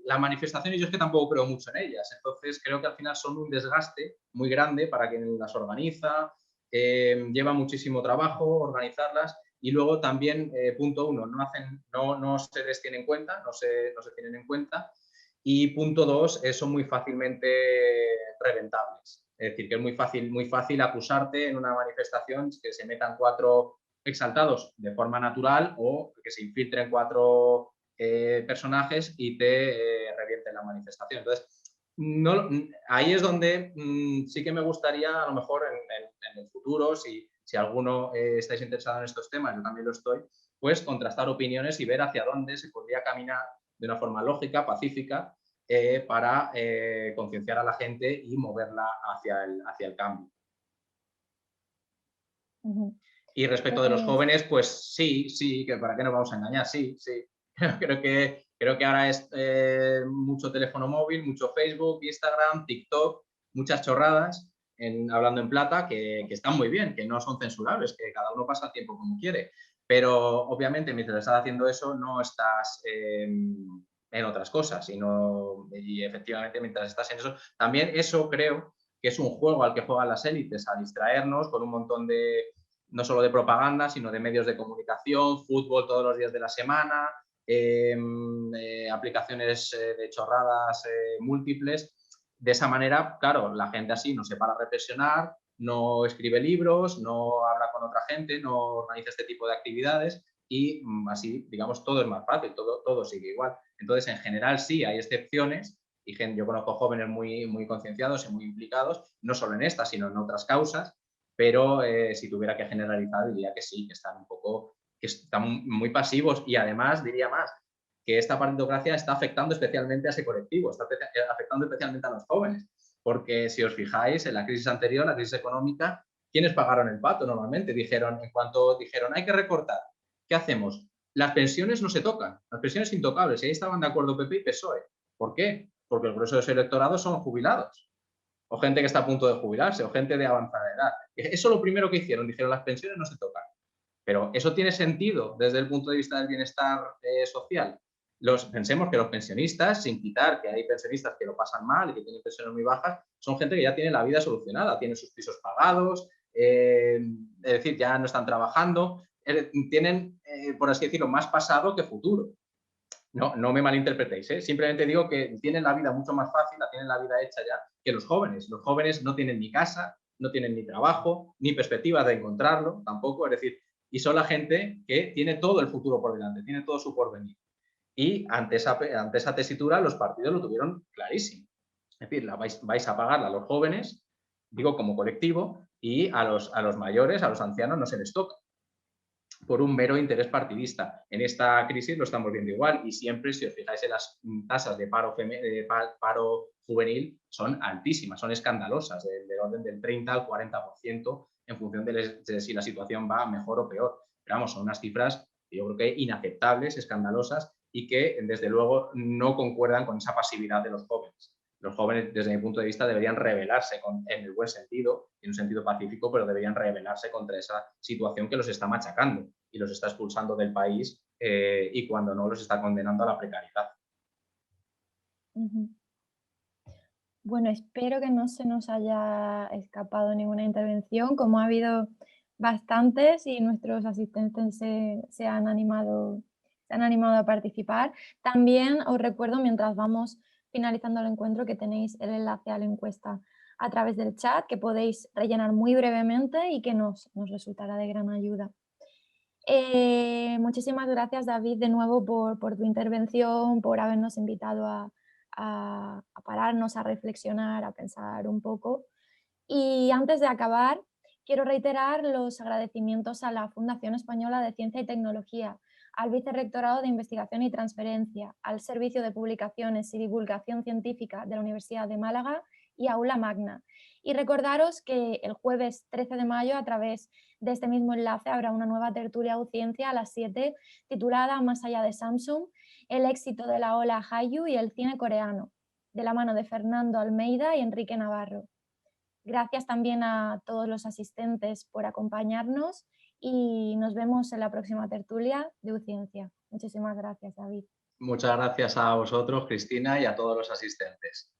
Las manifestaciones yo es que tampoco creo mucho en ellas, entonces creo que al final son un desgaste muy grande para quien las organiza, lleva muchísimo trabajo organizarlas y luego también, punto uno, no se les tiene en cuenta, no se tienen en cuenta y punto dos, son muy fácilmente reventables. Es decir, que es muy fácil acusarte en una manifestación que se metan 4 exaltados de forma natural o que se infiltren 4 personajes y te revienten la manifestación. Entonces, ahí es donde sí que me gustaría, a lo mejor en el futuro, si alguno estáis interesado en estos temas, yo también lo estoy, pues contrastar opiniones y ver hacia dónde se podría caminar de una forma lógica, pacífica, para concienciar a la gente y moverla hacia el cambio. Uh-huh. Y respecto de los jóvenes, pues sí, que para qué nos vamos a engañar, sí. Creo que ahora es mucho teléfono móvil, mucho Facebook, Instagram, TikTok, muchas chorradas, hablando en plata, que están muy bien, que no son censurables, que cada uno pasa el tiempo como quiere. Pero obviamente mientras estás haciendo eso no estás en otras cosas, y efectivamente mientras estás en eso, también eso creo que es un juego al que juegan las élites, a distraernos con un montón de, no solo de propaganda, sino de medios de comunicación, fútbol todos los días de la semana, aplicaciones de chorradas múltiples. De esa manera, claro, la gente así no se para a reflexionar, no escribe libros, no habla con otra gente, no organiza este tipo de actividades y así, digamos, todo es más fácil, todo sigue igual. Entonces, en general sí hay excepciones y yo conozco jóvenes muy concienciados y muy implicados, no solo en esta, sino en otras causas, pero si tuviera que generalizar diría que sí, que están un poco, que están muy pasivos y además diría más, que esta partitocracia está afectando especialmente a ese colectivo, está afectando especialmente a los jóvenes, porque si os fijáis, en la crisis anterior, la crisis económica, ¿quiénes pagaron el pato normalmente? En cuanto dijeron, hay que recortar, ¿qué hacemos? Las pensiones no se tocan, las pensiones intocables, y ahí estaban de acuerdo PP y PSOE. ¿Por qué? Porque el grueso de ese electorado son jubilados, o gente que está a punto de jubilarse, o gente de avanzada edad. Eso es lo primero que hicieron, dijeron, las pensiones no se tocan. Pero ¿eso tiene sentido desde el punto de vista del bienestar social? Pensemos que los pensionistas, sin quitar que hay pensionistas que lo pasan mal y que tienen pensiones muy bajas, son gente que ya tiene la vida solucionada, tienen sus pisos pagados, es decir, ya no están trabajando, tienen, por así decirlo, más pasado que futuro. No me malinterpretéis, ¿eh? Simplemente digo que tienen la vida mucho más fácil, la tienen la vida hecha ya que los jóvenes. Los jóvenes no tienen ni casa, no tienen ni trabajo, ni perspectivas de encontrarlo tampoco, es decir, y son la gente que tiene todo el futuro por delante, tiene todo su porvenir. Y ante esa tesitura los partidos lo tuvieron clarísimo. Es decir, vais a pagarla a los jóvenes, digo como colectivo, y a los mayores, a los ancianos no se les toca por un mero interés partidista. En esta crisis lo estamos viendo igual y siempre, si os fijáis en las tasas de paro juvenil, son altísimas, son escandalosas, del orden del 30 al 40% en función de si la situación va mejor o peor. Pero vamos, son unas cifras, yo creo que inaceptables, escandalosas y que desde luego no concuerdan con esa pasividad de los jóvenes. Los jóvenes, desde mi punto de vista, deberían rebelarse en el buen sentido, en un sentido pacífico, pero deberían rebelarse contra esa situación que los está machacando y los está expulsando del país y cuando no los está condenando a la precariedad. Ujú. Bueno, espero que no se nos haya escapado ninguna intervención, como ha habido bastantes y nuestros asistentes se han animado a participar. También os recuerdo, mientras vamos finalizando el encuentro, que tenéis el enlace a la encuesta a través del chat, que podéis rellenar muy brevemente y que nos resultará de gran ayuda. Muchísimas gracias, David, de nuevo por tu intervención, por habernos invitado a pararnos, a reflexionar, a pensar un poco. Y antes de acabar, quiero reiterar los agradecimientos a la Fundación Española de Ciencia y Tecnología, al Vicerrectorado de Investigación y Transferencia, al Servicio de Publicaciones y Divulgación Científica de la Universidad de Málaga y a Aula Magna. Y recordaros que el jueves 13 de mayo, a través de este mismo enlace, habrá una nueva tertulia o ciencia a las 7, titulada Más allá de Samsung, el éxito de la ola Hallyu y el cine coreano, de la mano de Fernando Almeida y Enrique Navarro. Gracias también a todos los asistentes por acompañarnos y nos vemos en la próxima tertulia de UCiencia. Muchísimas gracias, David. Muchas gracias a vosotros, Cristina, y a todos los asistentes.